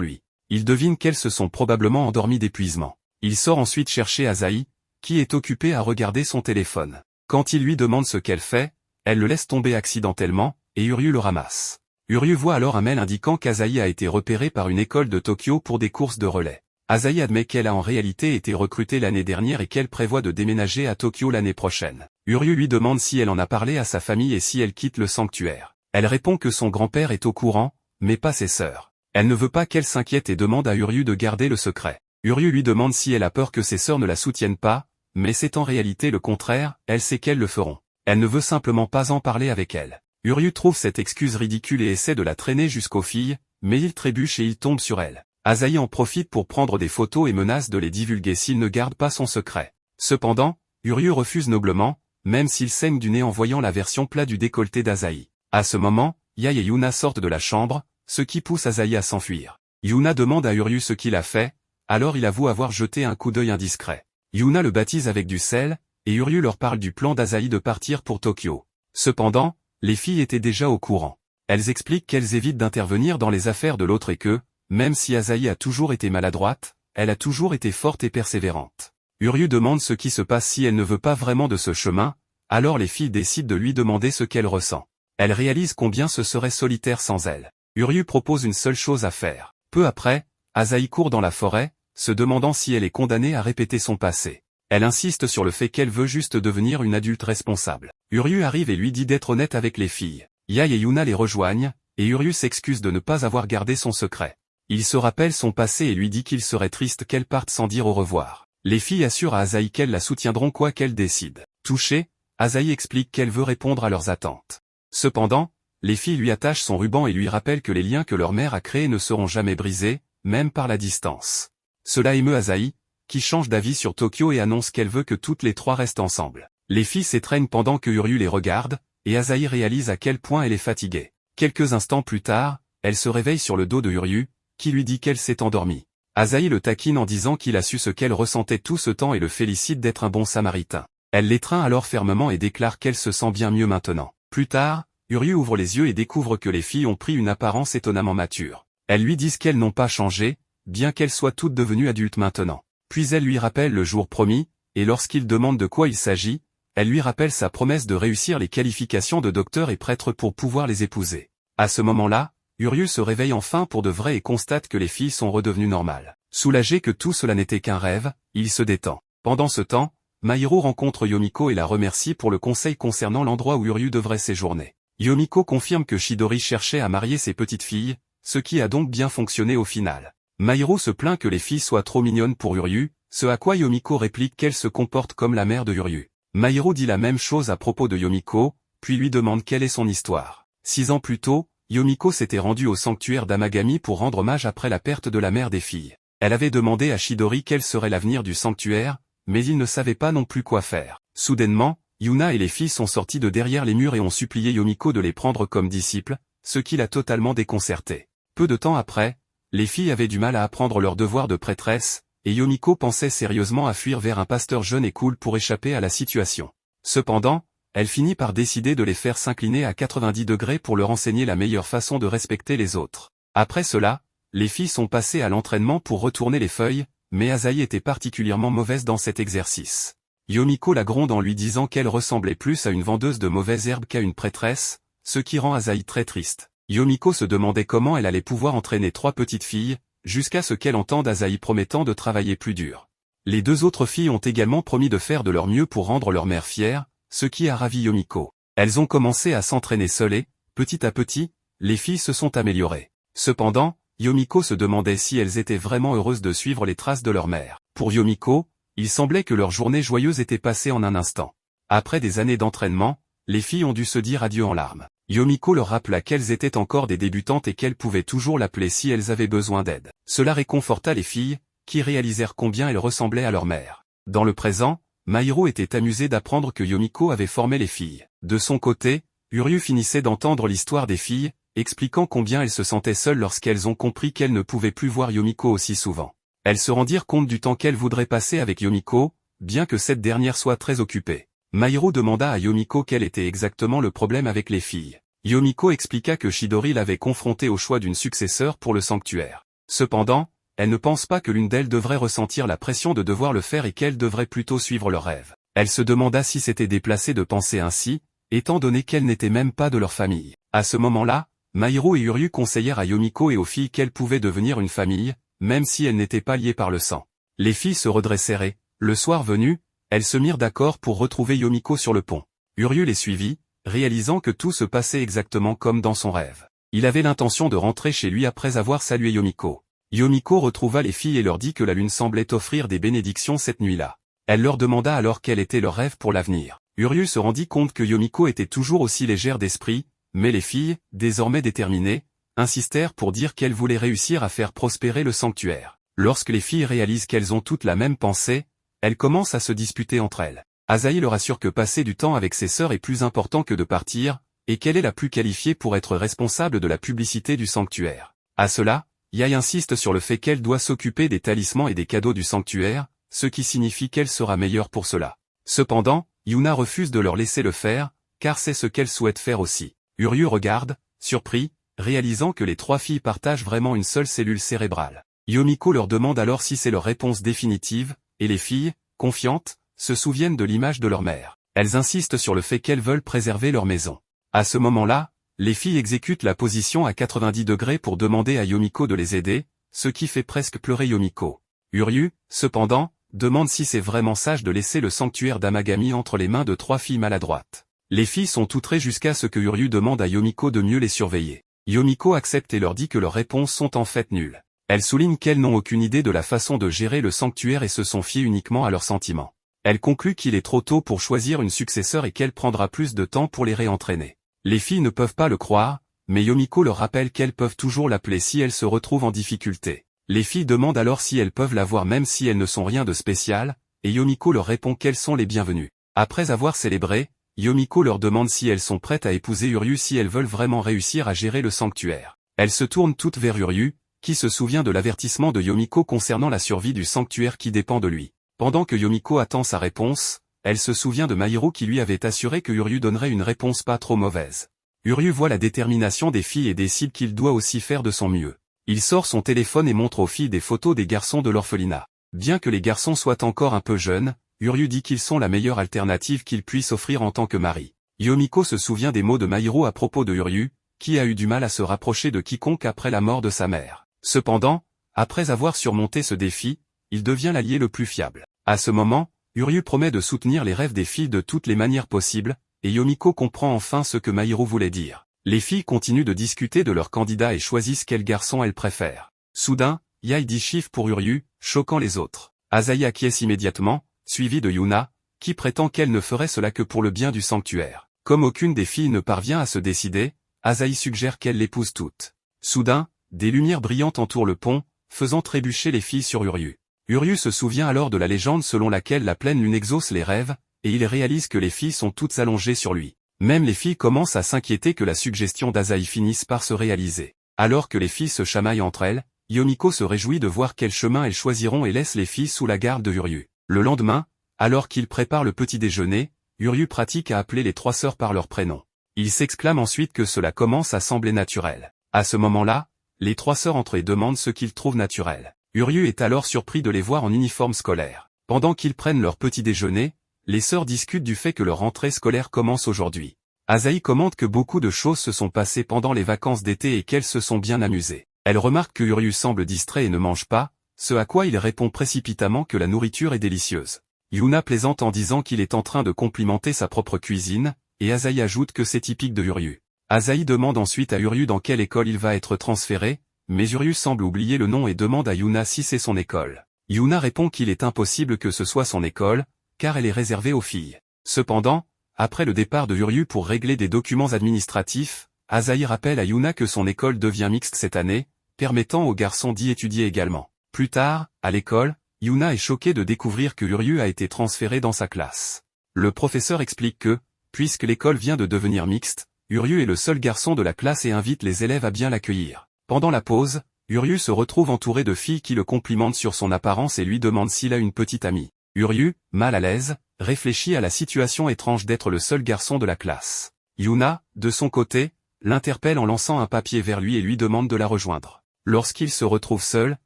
lui. Il devine qu'elles se sont probablement endormies d'épuisement. Il sort ensuite chercher Asahi, qui est occupée à regarder son téléphone. Quand il lui demande ce qu'elle fait, elle le laisse tomber accidentellement, et Uryu le ramasse. Uryu voit alors un mail indiquant qu'Asahi a été repérée par une école de Tokyo pour des courses de relais. Asahi admet qu'elle a en réalité été recrutée l'année dernière et qu'elle prévoit de déménager à Tokyo l'année prochaine. Uryu lui demande si elle en a parlé à sa famille et si elle quitte le sanctuaire. Elle répond que son grand-père est au courant, mais pas ses sœurs. Elle ne veut pas qu'elle s'inquiète et demande à Uryu de garder le secret. Uryu lui demande si elle a peur que ses sœurs ne la soutiennent pas, mais c'est en réalité le contraire, elle sait qu'elles le feront. Elle ne veut simplement pas en parler avec elle. Uryu trouve cette excuse ridicule et essaie de la traîner jusqu'aux filles, mais il trébuche et il tombe sur elle. Asahi en profite pour prendre des photos et menace de les divulguer s'il ne garde pas son secret. Cependant, Uryu refuse noblement, même s'il saigne du nez en voyant la version plat du décolleté d'Asahi. À ce moment, Yae et Yuna sortent de la chambre, ce qui pousse Asahi à s'enfuir. Yuna demande à Uryu ce qu'il a fait, alors il avoue avoir jeté un coup d'œil indiscret. Yuna le baptise avec du sel, et Uryu leur parle du plan d'Asahi de partir pour Tokyo. Cependant, les filles étaient déjà au courant. Elles expliquent qu'elles évitent d'intervenir dans les affaires de l'autre et que, même si Asahi a toujours été maladroite, elle a toujours été forte et persévérante. Uryu demande ce qui se passe si elle ne veut pas vraiment de ce chemin, alors les filles décident de lui demander ce qu'elle ressent. Elle réalise combien ce serait solitaire sans elle. Uryu propose une seule chose à faire. Peu après, Asahi court dans la forêt, se demandant si elle est condamnée à répéter son passé. Elle insiste sur le fait qu'elle veut juste devenir une adulte responsable. Uryu arrive et lui dit d'être honnête avec les filles. Yae et Yuna les rejoignent, et Uryu s'excuse de ne pas avoir gardé son secret. Il se rappelle son passé et lui dit qu'il serait triste qu'elle parte sans dire au revoir. Les filles assurent à Asahi qu'elles la soutiendront quoi qu'elle décide. Touchée, Asahi explique qu'elle veut répondre à leurs attentes. Cependant, les filles lui attachent son ruban et lui rappellent que les liens que leur mère a créés ne seront jamais brisés, même par la distance. Cela émeut Asahi, qui change d'avis sur Tokyo et annonce qu'elle veut que toutes les trois restent ensemble. Les filles s'étreignent pendant que Uryu les regarde, et Asahi réalise à quel point elle est fatiguée. Quelques instants plus tard, elle se réveille sur le dos de Uryu, qui lui dit qu'elle s'est endormie. Asahi le taquine en disant qu'il a su ce qu'elle ressentait tout ce temps et le félicite d'être un bon samaritain. Elle l'étreint alors fermement et déclare qu'elle se sent bien mieux maintenant. Plus tard, Uryu ouvre les yeux et découvre que les filles ont pris une apparence étonnamment mature. Elles lui disent qu'elles n'ont pas changé, bien qu'elles soient toutes devenues adultes maintenant. Puis elle lui rappelle le jour promis, et lorsqu'il demande de quoi il s'agit, elle lui rappelle sa promesse de réussir les qualifications de docteur et prêtre pour pouvoir les épouser. À ce moment-là, Uryu se réveille enfin pour de vrai et constate que les filles sont redevenues normales. Soulagé que tout cela n'était qu'un rêve, il se détend. Pendant ce temps, Mahiru rencontre Yomiko et la remercie pour le conseil concernant l'endroit où Uryu devrait séjourner. Yomiko confirme que Chidori cherchait à marier ses petites filles, ce qui a donc bien fonctionné au final. Mahiru se plaint que les filles soient trop mignonnes pour Uryu, ce à quoi Yomiko réplique qu'elle se comporte comme la mère de Uryu. Mahiru dit la même chose à propos de Yomiko, puis lui demande quelle est son histoire. 6 ans plus tôt, Yomiko s'était rendue au sanctuaire d'Amagami pour rendre hommage après la perte de la mère des filles. Elle avait demandé à Chidori quel serait l'avenir du sanctuaire, mais il ne savait pas non plus quoi faire. Soudainement, Yuna et les filles sont sorties de derrière les murs et ont supplié Yomiko de les prendre comme disciples, ce qui l'a totalement déconcerté. Peu de temps après, les filles avaient du mal à apprendre leur devoir de prêtresse, et Yomiko pensait sérieusement à fuir vers un pasteur jeune et cool pour échapper à la situation. Cependant, elle finit par décider de les faire s'incliner à 90 degrés pour leur enseigner la meilleure façon de respecter les autres. Après cela, les filles sont passées à l'entraînement pour retourner les feuilles, mais Asahi était particulièrement mauvaise dans cet exercice. Yomiko la gronde en lui disant qu'elle ressemblait plus à une vendeuse de mauvaises herbes qu'à une prêtresse, ce qui rend Asahi très triste. Yomiko se demandait comment elle allait pouvoir entraîner 3 petites filles, jusqu'à ce qu'elle entende Asahi promettant de travailler plus dur. Les 2 autres filles ont également promis de faire de leur mieux pour rendre leur mère fière, ce qui a ravi Yomiko. Elles ont commencé à s'entraîner seules et, petit à petit, les filles se sont améliorées. Cependant, Yomiko se demandait si elles étaient vraiment heureuses de suivre les traces de leur mère. Pour Yomiko, il semblait que leur journée joyeuse était passée en un instant. Après des années d'entraînement, les filles ont dû se dire adieu en larmes. Yomiko leur rappela qu'elles étaient encore des débutantes et qu'elles pouvaient toujours l'appeler si elles avaient besoin d'aide. Cela réconforta les filles, qui réalisèrent combien elles ressemblaient à leur mère. Dans le présent, Mahiru était amusé d'apprendre que Yomiko avait formé les filles. De son côté, Uryu finissait d'entendre l'histoire des filles, expliquant combien elles se sentaient seules lorsqu'elles ont compris qu'elles ne pouvaient plus voir Yomiko aussi souvent. Elles se rendirent compte du temps qu'elles voudraient passer avec Yomiko, bien que cette dernière soit très occupée. Mahiru demanda à Yomiko quel était exactement le problème avec les filles. Yomiko expliqua que Chidori l'avait confrontée au choix d'une successeur pour le sanctuaire. Cependant, elle ne pense pas que l'une d'elles devrait ressentir la pression de devoir le faire et qu'elle devrait plutôt suivre leur rêve. Elle se demanda si c'était déplacé de penser ainsi, étant donné qu'elle n'était même pas de leur famille. À ce moment-là, Mahiru et Uryu conseillèrent à Yomiko et aux filles qu'elles pouvaient devenir une famille, même si elles n'étaient pas liées par le sang. Les filles se redressèrent et, le soir venu, elles se mirent d'accord pour retrouver Yomiko sur le pont. Uryu les suivit, réalisant que tout se passait exactement comme dans son rêve. Il avait l'intention de rentrer chez lui après avoir salué Yomiko. Yomiko retrouva les filles et leur dit que la lune semblait offrir des bénédictions cette nuit-là. Elle leur demanda alors quel était leur rêve pour l'avenir. Uryu se rendit compte que Yomiko était toujours aussi légère d'esprit, mais les filles, désormais déterminées, insistèrent pour dire qu'elles voulaient réussir à faire prospérer le sanctuaire. Lorsque les filles réalisent qu'elles ont toutes la même pensée, elles commencent à se disputer entre elles. Asahi leur assure que passer du temps avec ses sœurs est plus important que de partir, et qu'elle est la plus qualifiée pour être responsable de la publicité du sanctuaire. À cela, Yae insiste sur le fait qu'elle doit s'occuper des talismans et des cadeaux du sanctuaire, ce qui signifie qu'elle sera meilleure pour cela. Cependant, Yuna refuse de leur laisser le faire, car c'est ce qu'elle souhaite faire aussi. Uryu regarde, surpris, réalisant que les 3 filles partagent vraiment une seule cellule cérébrale. Yomiko leur demande alors si c'est leur réponse définitive, et les filles, confiantes, se souviennent de l'image de leur mère. Elles insistent sur le fait qu'elles veulent préserver leur maison. À ce moment-là, les filles exécutent la position à 90 degrés pour demander à Yomiko de les aider, ce qui fait presque pleurer Yomiko. Uryu, cependant, demande si c'est vraiment sage de laisser le sanctuaire d'Amagami entre les mains de 3 filles maladroites. Les filles sont outrées jusqu'à ce que Uryu demande à Yomiko de mieux les surveiller. Yomiko accepte et leur dit que leurs réponses sont en fait nulles. Elle souligne qu'elles n'ont aucune idée de la façon de gérer le sanctuaire et se sont fiées uniquement à leurs sentiments. Elle conclut qu'il est trop tôt pour choisir une successeur et qu'elle prendra plus de temps pour les réentraîner. Les filles ne peuvent pas le croire, mais Yomiko leur rappelle qu'elles peuvent toujours l'appeler si elles se retrouvent en difficulté. Les filles demandent alors si elles peuvent la voir même si elles ne sont rien de spécial, et Yomiko leur répond qu'elles sont les bienvenues. Après avoir célébré, Yomiko leur demande si elles sont prêtes à épouser Uryu si elles veulent vraiment réussir à gérer le sanctuaire. Elles se tournent toutes vers Uryu, qui se souvient de l'avertissement de Yomiko concernant la survie du sanctuaire qui dépend de lui. Pendant que Yomiko attend sa réponse, elle se souvient de Mahiru qui lui avait assuré que Uryu donnerait une réponse pas trop mauvaise. Uryu voit la détermination des filles et décide qu'il doit aussi faire de son mieux. Il sort son téléphone et montre aux filles des photos des garçons de l'orphelinat. Bien que les garçons soient encore un peu jeunes, Uryu dit qu'ils sont la meilleure alternative qu'il puisse offrir en tant que mari. Yomiko se souvient des mots de Mahiru à propos de Uryu, qui a eu du mal à se rapprocher de quiconque après la mort de sa mère. Cependant, après avoir surmonté ce défi, il devient l'allié le plus fiable. À ce moment, Uryu promet de soutenir les rêves des filles de toutes les manières possibles, et Yomiko comprend enfin ce que Mahiru voulait dire. Les filles continuent de discuter de leurs candidats et choisissent quel garçon elles préfèrent. Soudain, Yae dit chiffre pour Uryu, choquant les autres. Asahi acquiesce immédiatement, suivi de Yuna, qui prétend qu'elle ne ferait cela que pour le bien du sanctuaire. Comme aucune des filles ne parvient à se décider, Asahi suggère qu'elle l'épouse toutes. Soudain, des lumières brillantes entourent le pont, faisant trébucher les filles sur Uryu. Uryu se souvient alors de la légende selon laquelle la pleine lune exauce les rêves, et il réalise que les filles sont toutes allongées sur lui. Même les filles commencent à s'inquiéter que la suggestion d'Asahi finisse par se réaliser. Alors que les filles se chamaillent entre elles, Yomiko se réjouit de voir quel chemin elles choisiront et laisse les filles sous la garde de Uryu. Le lendemain, alors qu'il prépare le petit déjeuner, Uryu pratique à appeler les trois sœurs par leur prénom. Il s'exclame ensuite que cela commence à sembler naturel. À ce moment-là, les trois sœurs entrent et demandent ce qu'ils trouvent naturel. Uryu est alors surpris de les voir en uniforme scolaire. Pendant qu'ils prennent leur petit déjeuner, les sœurs discutent du fait que leur rentrée scolaire commence aujourd'hui. Asahi commente que beaucoup de choses se sont passées pendant les vacances d'été et qu'elles se sont bien amusées. Elle remarque que Uryu semble distrait et ne mange pas, ce à quoi il répond précipitamment que la nourriture est délicieuse. Yuna plaisante en disant qu'il est en train de complimenter sa propre cuisine, et Asahi ajoute que c'est typique de Uryu. Asahi demande ensuite à Uryu dans quelle école il va être transféré, mais Uryu semble oublier le nom et demande à Yuna si c'est son école. Yuna répond qu'il est impossible que ce soit son école, car elle est réservée aux filles. Cependant, après le départ de Uryu pour régler des documents administratifs, Asahi rappelle à Yuna que son école devient mixte cette année, permettant aux garçons d'y étudier également. Plus tard, à l'école, Yuna est choquée de découvrir que Uryu a été transféré dans sa classe. Le professeur explique que, puisque l'école vient de devenir mixte, Uryu est le seul garçon de la classe et invite les élèves à bien l'accueillir. Pendant la pause, Uryu se retrouve entouré de filles qui le complimentent sur son apparence et lui demandent s'il a une petite amie. Uryu, mal à l'aise, réfléchit à la situation étrange d'être le seul garçon de la classe. Yuna, de son côté, l'interpelle en lançant un papier vers lui et lui demande de la rejoindre. Lorsqu'il se retrouve seul,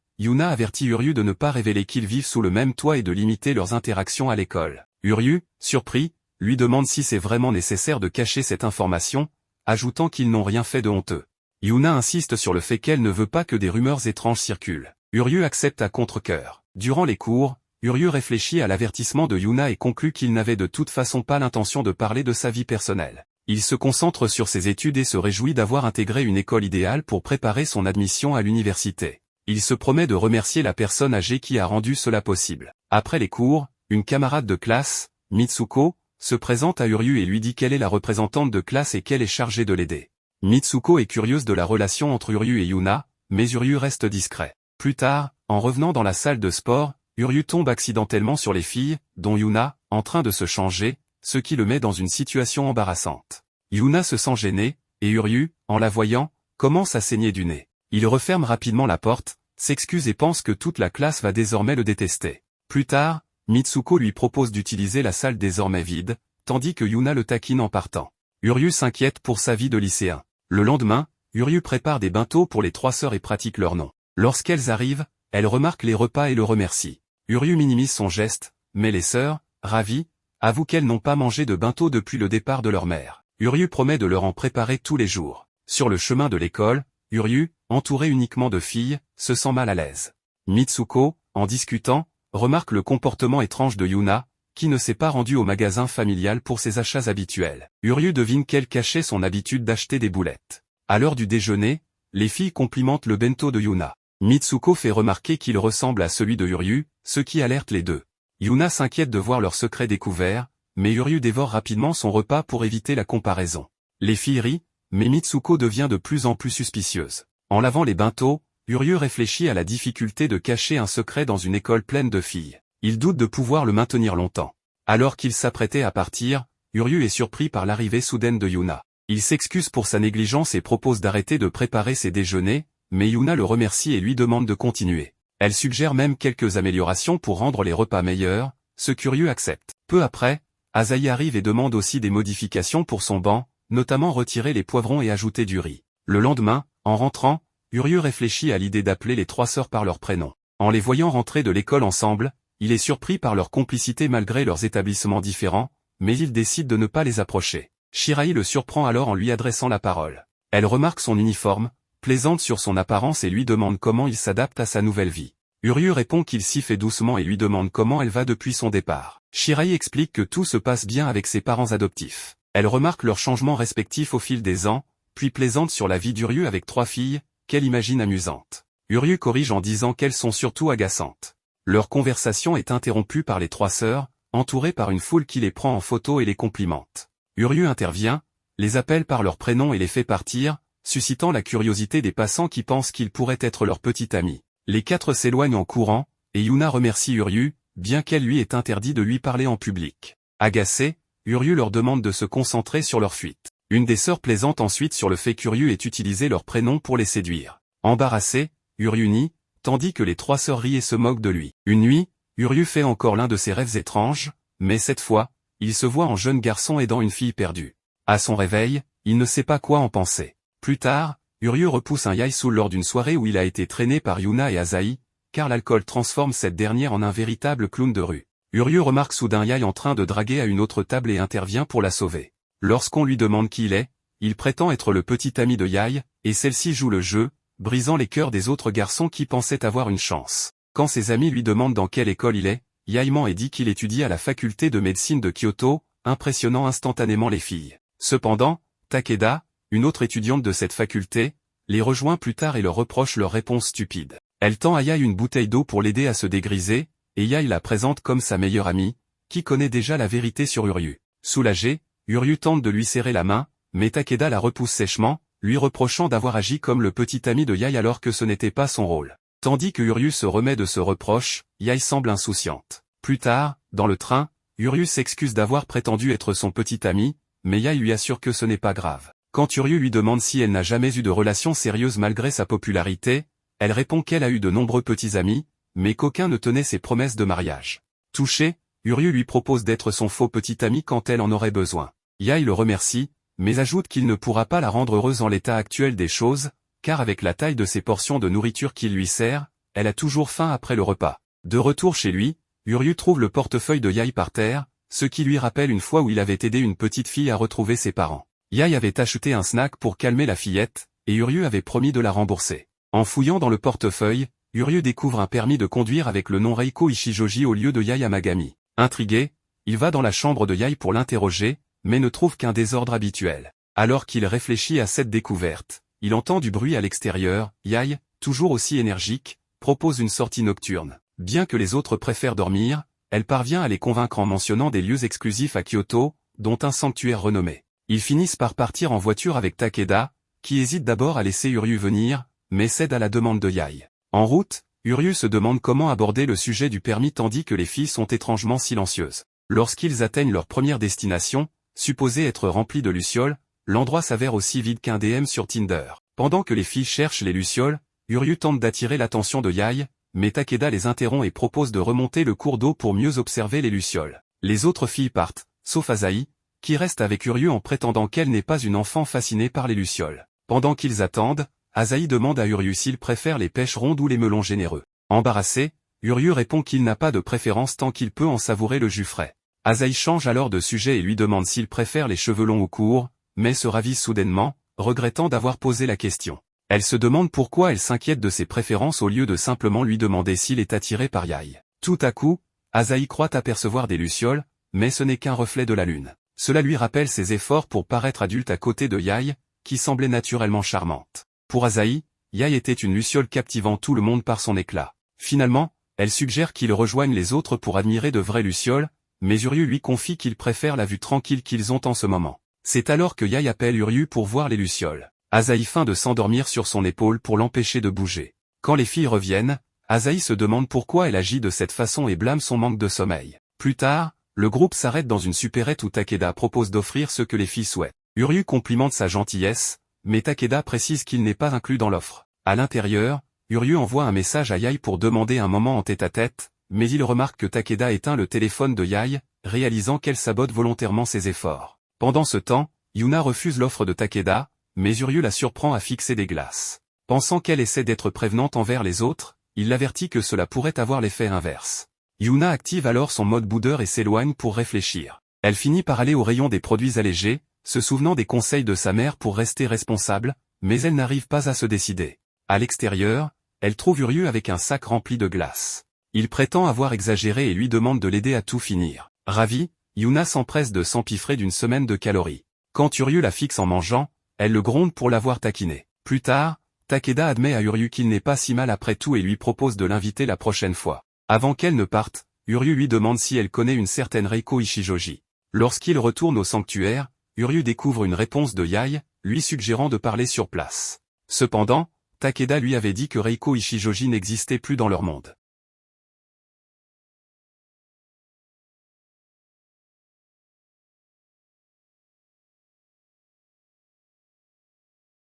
Yuna avertit Uryu de ne pas révéler qu'ils vivent sous le même toit et de limiter leurs interactions à l'école. Uryu, surpris, lui demande si c'est vraiment nécessaire de cacher cette information, ajoutant qu'ils n'ont rien fait de honteux. Yuna insiste sur le fait qu'elle ne veut pas que des rumeurs étranges circulent. Uryu accepte à contre-cœur. Durant les cours, Uryu réfléchit à l'avertissement de Yuna et conclut qu'il n'avait de toute façon pas l'intention de parler de sa vie personnelle. Il se concentre sur ses études et se réjouit d'avoir intégré une école idéale pour préparer son admission à l'université. Il se promet de remercier la personne âgée qui a rendu cela possible. Après les cours, une camarade de classe, Mitsuko, se présente à Uryu et lui dit qu'elle est la représentante de classe et qu'elle est chargée de l'aider. Mitsuko est curieuse de la relation entre Uryu et Yuna, mais Uryu reste discret. Plus tard, en revenant dans la salle de sport, Uryu tombe accidentellement sur les filles, dont Yuna, en train de se changer, ce qui le met dans une situation embarrassante. Yuna se sent gênée, et Uryu, en la voyant, commence à saigner du nez. Il referme rapidement la porte, s'excuse et pense que toute la classe va désormais le détester. Plus tard, Mitsuko lui propose d'utiliser la salle désormais vide, tandis que Yuna le taquine en partant. Uryu s'inquiète pour sa vie de lycéen. Le lendemain, Uryu prépare des bintō pour les trois sœurs et pratique leur nom. Lorsqu'elles arrivent, elle remarque les repas et le remercie. Uryu minimise son geste, mais les sœurs, ravies, avouent qu'elles n'ont pas mangé de bintō depuis le départ de leur mère. Uryu promet de leur en préparer tous les jours. Sur le chemin de l'école, Uryu, entouré uniquement de filles, se sent mal à l'aise. Mitsuko, en discutant, remarque le comportement étrange de Yuna, qui ne s'est pas rendue au magasin familial pour ses achats habituels. Uryu devine qu'elle cachait son habitude d'acheter des boulettes. À l'heure du déjeuner, les filles complimentent le bento de Yuna. Mitsuko fait remarquer qu'il ressemble à celui de Uryu, ce qui alerte les deux. Yuna s'inquiète de voir leur secret découvert, mais Uryu dévore rapidement son repas pour éviter la comparaison. Les filles rient, mais Mitsuko devient de plus en plus suspicieuse. En lavant les bintos, Uryu réfléchit à la difficulté de cacher un secret dans une école pleine de filles. Il doute de pouvoir le maintenir longtemps. Alors qu'il s'apprêtait à partir, Uryu est surpris par l'arrivée soudaine de Yuna. Il s'excuse pour sa négligence et propose d'arrêter de préparer ses déjeuners, mais Yuna le remercie et lui demande de continuer. Elle suggère même quelques améliorations pour rendre les repas meilleurs, ce qu'Uryu accepte. Peu après, Asahi arrive et demande aussi des modifications pour son banc, notamment retirer les poivrons et ajouter du riz. Le lendemain, en rentrant, Uryu réfléchit à l'idée d'appeler les trois sœurs par leur prénom. En les voyant rentrer de l'école ensemble, il est surpris par leur complicité malgré leurs établissements différents, mais il décide de ne pas les approcher. Shirai le surprend alors en lui adressant la parole. Elle remarque son uniforme, plaisante sur son apparence et lui demande comment il s'adapte à sa nouvelle vie. Uryu répond qu'il s'y fait doucement et lui demande comment elle va depuis son départ. Shirai explique que tout se passe bien avec ses parents adoptifs. Elle remarque leurs changements respectifs au fil des ans, puis plaisante sur la vie d'Uryu avec trois filles, qu'elle imagine amusantes. Uryu corrige en disant qu'elles sont surtout agaçantes. Leur conversation est interrompue par les trois sœurs, entourées par une foule qui les prend en photo et les complimente. Uryu intervient, les appelle par leur prénom et les fait partir, suscitant la curiosité des passants qui pensent qu'il pourrait être leur petit ami. Les quatre s'éloignent en courant, et Yuna remercie Uryu, bien qu'elle lui ait interdit de lui parler en public. Agacé, Uryu leur demande de se concentrer sur leur fuite. Une des sœurs plaisante ensuite sur le fait qu'Uryu ait utilisé leur prénom pour les séduire. Embarrassé, Uryu nie, tandis que les trois sœurs rient et se moquent de lui. Une nuit, Uryu fait encore l'un de ses rêves étranges, mais cette fois, il se voit en jeune garçon aidant une fille perdue. À son réveil, il ne sait pas quoi en penser. Plus tard, Uryu repousse un Yaesu lors d'une soirée où il a été traîné par Yuna et Asahi, car l'alcool transforme cette dernière en un véritable clown de rue. Uryu remarque soudain Yae en train de draguer à une autre table et intervient pour la sauver. Lorsqu'on lui demande qui il est, il prétend être le petit ami de Yae, et celle-ci joue le jeu, brisant les cœurs des autres garçons qui pensaient avoir une chance. Quand ses amis lui demandent dans quelle école il est, Yae ment et dit qu'il étudie à la faculté de médecine de Kyoto, impressionnant instantanément les filles. Cependant, Takeda, une autre étudiante de cette faculté, les rejoint plus tard et leur reproche leur réponse stupide. Elle tend à Yae une bouteille d'eau pour l'aider à se dégriser, et Yae la présente comme sa meilleure amie, qui connaît déjà la vérité sur Uryu. Soulagé, Uryu tente de lui serrer la main, mais Takeda la repousse sèchement, lui reprochant d'avoir agi comme le petit ami de Yae alors que ce n'était pas son rôle. Tandis que Uryu se remet de ce reproche, Yae semble insouciante. Plus tard, dans le train, Uryu s'excuse d'avoir prétendu être son petit ami, mais Yae lui assure que ce n'est pas grave. Quand Uryu lui demande si elle n'a jamais eu de relation sérieuse malgré sa popularité, elle répond qu'elle a eu de nombreux petits amis, mais qu'aucun ne tenait ses promesses de mariage. Touché, Uryu lui propose d'être son faux petit ami quand elle en aurait besoin. Yae le remercie, mais ajoute qu'il ne pourra pas la rendre heureuse en l'état actuel des choses, car avec la taille de ses portions de nourriture qu'il lui sert, elle a toujours faim après le repas. De retour chez lui, Uryu trouve le portefeuille de Yae par terre, ce qui lui rappelle une fois où il avait aidé une petite fille à retrouver ses parents. Yae avait acheté un snack pour calmer la fillette, et Uryu avait promis de la rembourser. En fouillant dans le portefeuille, Uryu découvre un permis de conduire avec le nom Reiko Ishijoji au lieu de Yae Amagami. Intrigué, il va dans la chambre de Yae pour l'interroger, mais ne trouve qu'un désordre habituel. Alors qu'il réfléchit à cette découverte, il entend du bruit à l'extérieur. Yae, toujours aussi énergique, propose une sortie nocturne. Bien que les autres préfèrent dormir, elle parvient à les convaincre en mentionnant des lieux exclusifs à Kyoto, dont un sanctuaire renommé. Ils finissent par partir en voiture avec Takeda, qui hésite d'abord à laisser Uryu venir, mais cède à la demande de Yae. En route, Uryu se demande comment aborder le sujet du permis tandis que les filles sont étrangement silencieuses. Lorsqu'ils atteignent leur première destination, supposée être remplie de lucioles, l'endroit s'avère aussi vide qu'un DM sur Tinder. Pendant que les filles cherchent les lucioles, Uryu tente d'attirer l'attention de Yae, mais Takeda les interrompt et propose de remonter le cours d'eau pour mieux observer les lucioles. Les autres filles partent, sauf Asahi, qui reste avec Uryu en prétendant qu'elle n'est pas une enfant fascinée par les lucioles. Pendant qu'ils attendent, Asahi demande à Uryu s'il préfère les pêches rondes ou les melons généreux. Embarrassé, Uryu répond qu'il n'a pas de préférence tant qu'il peut en savourer le jus frais. Asahi change alors de sujet et lui demande s'il préfère les cheveux longs ou courts, mais se ravise soudainement, regrettant d'avoir posé la question. Elle se demande pourquoi elle s'inquiète de ses préférences au lieu de simplement lui demander s'il est attiré par Yae. Tout à coup, Asahi croit apercevoir des lucioles, mais ce n'est qu'un reflet de la lune. Cela lui rappelle ses efforts pour paraître adulte à côté de Yae, qui semblait naturellement charmante. Pour Asahi, Yae était une luciole captivant tout le monde par son éclat. Finalement, elle suggère qu'il rejoigne les autres pour admirer de vraies lucioles, mais Uryu lui confie qu'il préfère la vue tranquille qu'ils ont en ce moment. C'est alors que Yaï appelle Uryu pour voir les lucioles. Asahi feint de s'endormir sur son épaule pour l'empêcher de bouger. Quand les filles reviennent, Asahi se demande pourquoi elle agit de cette façon et blâme son manque de sommeil. Plus tard, le groupe s'arrête dans une supérette où Takeda propose d'offrir ce que les filles souhaitent. Uryu complimente sa gentillesse, mais Takeda précise qu'il n'est pas inclus dans l'offre. À l'intérieur, Uryu envoie un message à Yaï pour demander un moment en tête-à-tête, mais il remarque que Takeda éteint le téléphone de Yaï, réalisant qu'elle sabote volontairement ses efforts. Pendant ce temps, Yuna refuse l'offre de Takeda, mais Uryu la surprend à fixer des glaces. Pensant qu'elle essaie d'être prévenante envers les autres, il l'avertit que cela pourrait avoir l'effet inverse. Yuna active alors son mode boudeur et s'éloigne pour réfléchir. Elle finit par aller au rayon des produits allégés, se souvenant des conseils de sa mère pour rester responsable, mais elle n'arrive pas à se décider. À l'extérieur, elle trouve Uryu avec un sac rempli de glace. Il prétend avoir exagéré et lui demande de l'aider à tout finir. Ravie, Yuna s'empresse de s'empiffrer d'une semaine de calories. Quand Uryu la fixe en mangeant, elle le gronde pour l'avoir taquiné. Plus tard, Takeda admet à Uryu qu'il n'est pas si mal après tout et lui propose de l'inviter la prochaine fois. Avant qu'elle ne parte, Uryu lui demande si elle connaît une certaine Reiko Ishijoji. Lorsqu'il retourne au sanctuaire, Uryu découvre une réponse de Yaï, lui suggérant de parler sur place. Cependant, Takeda lui avait dit que Reiko Ishijoji n'existait plus dans leur monde.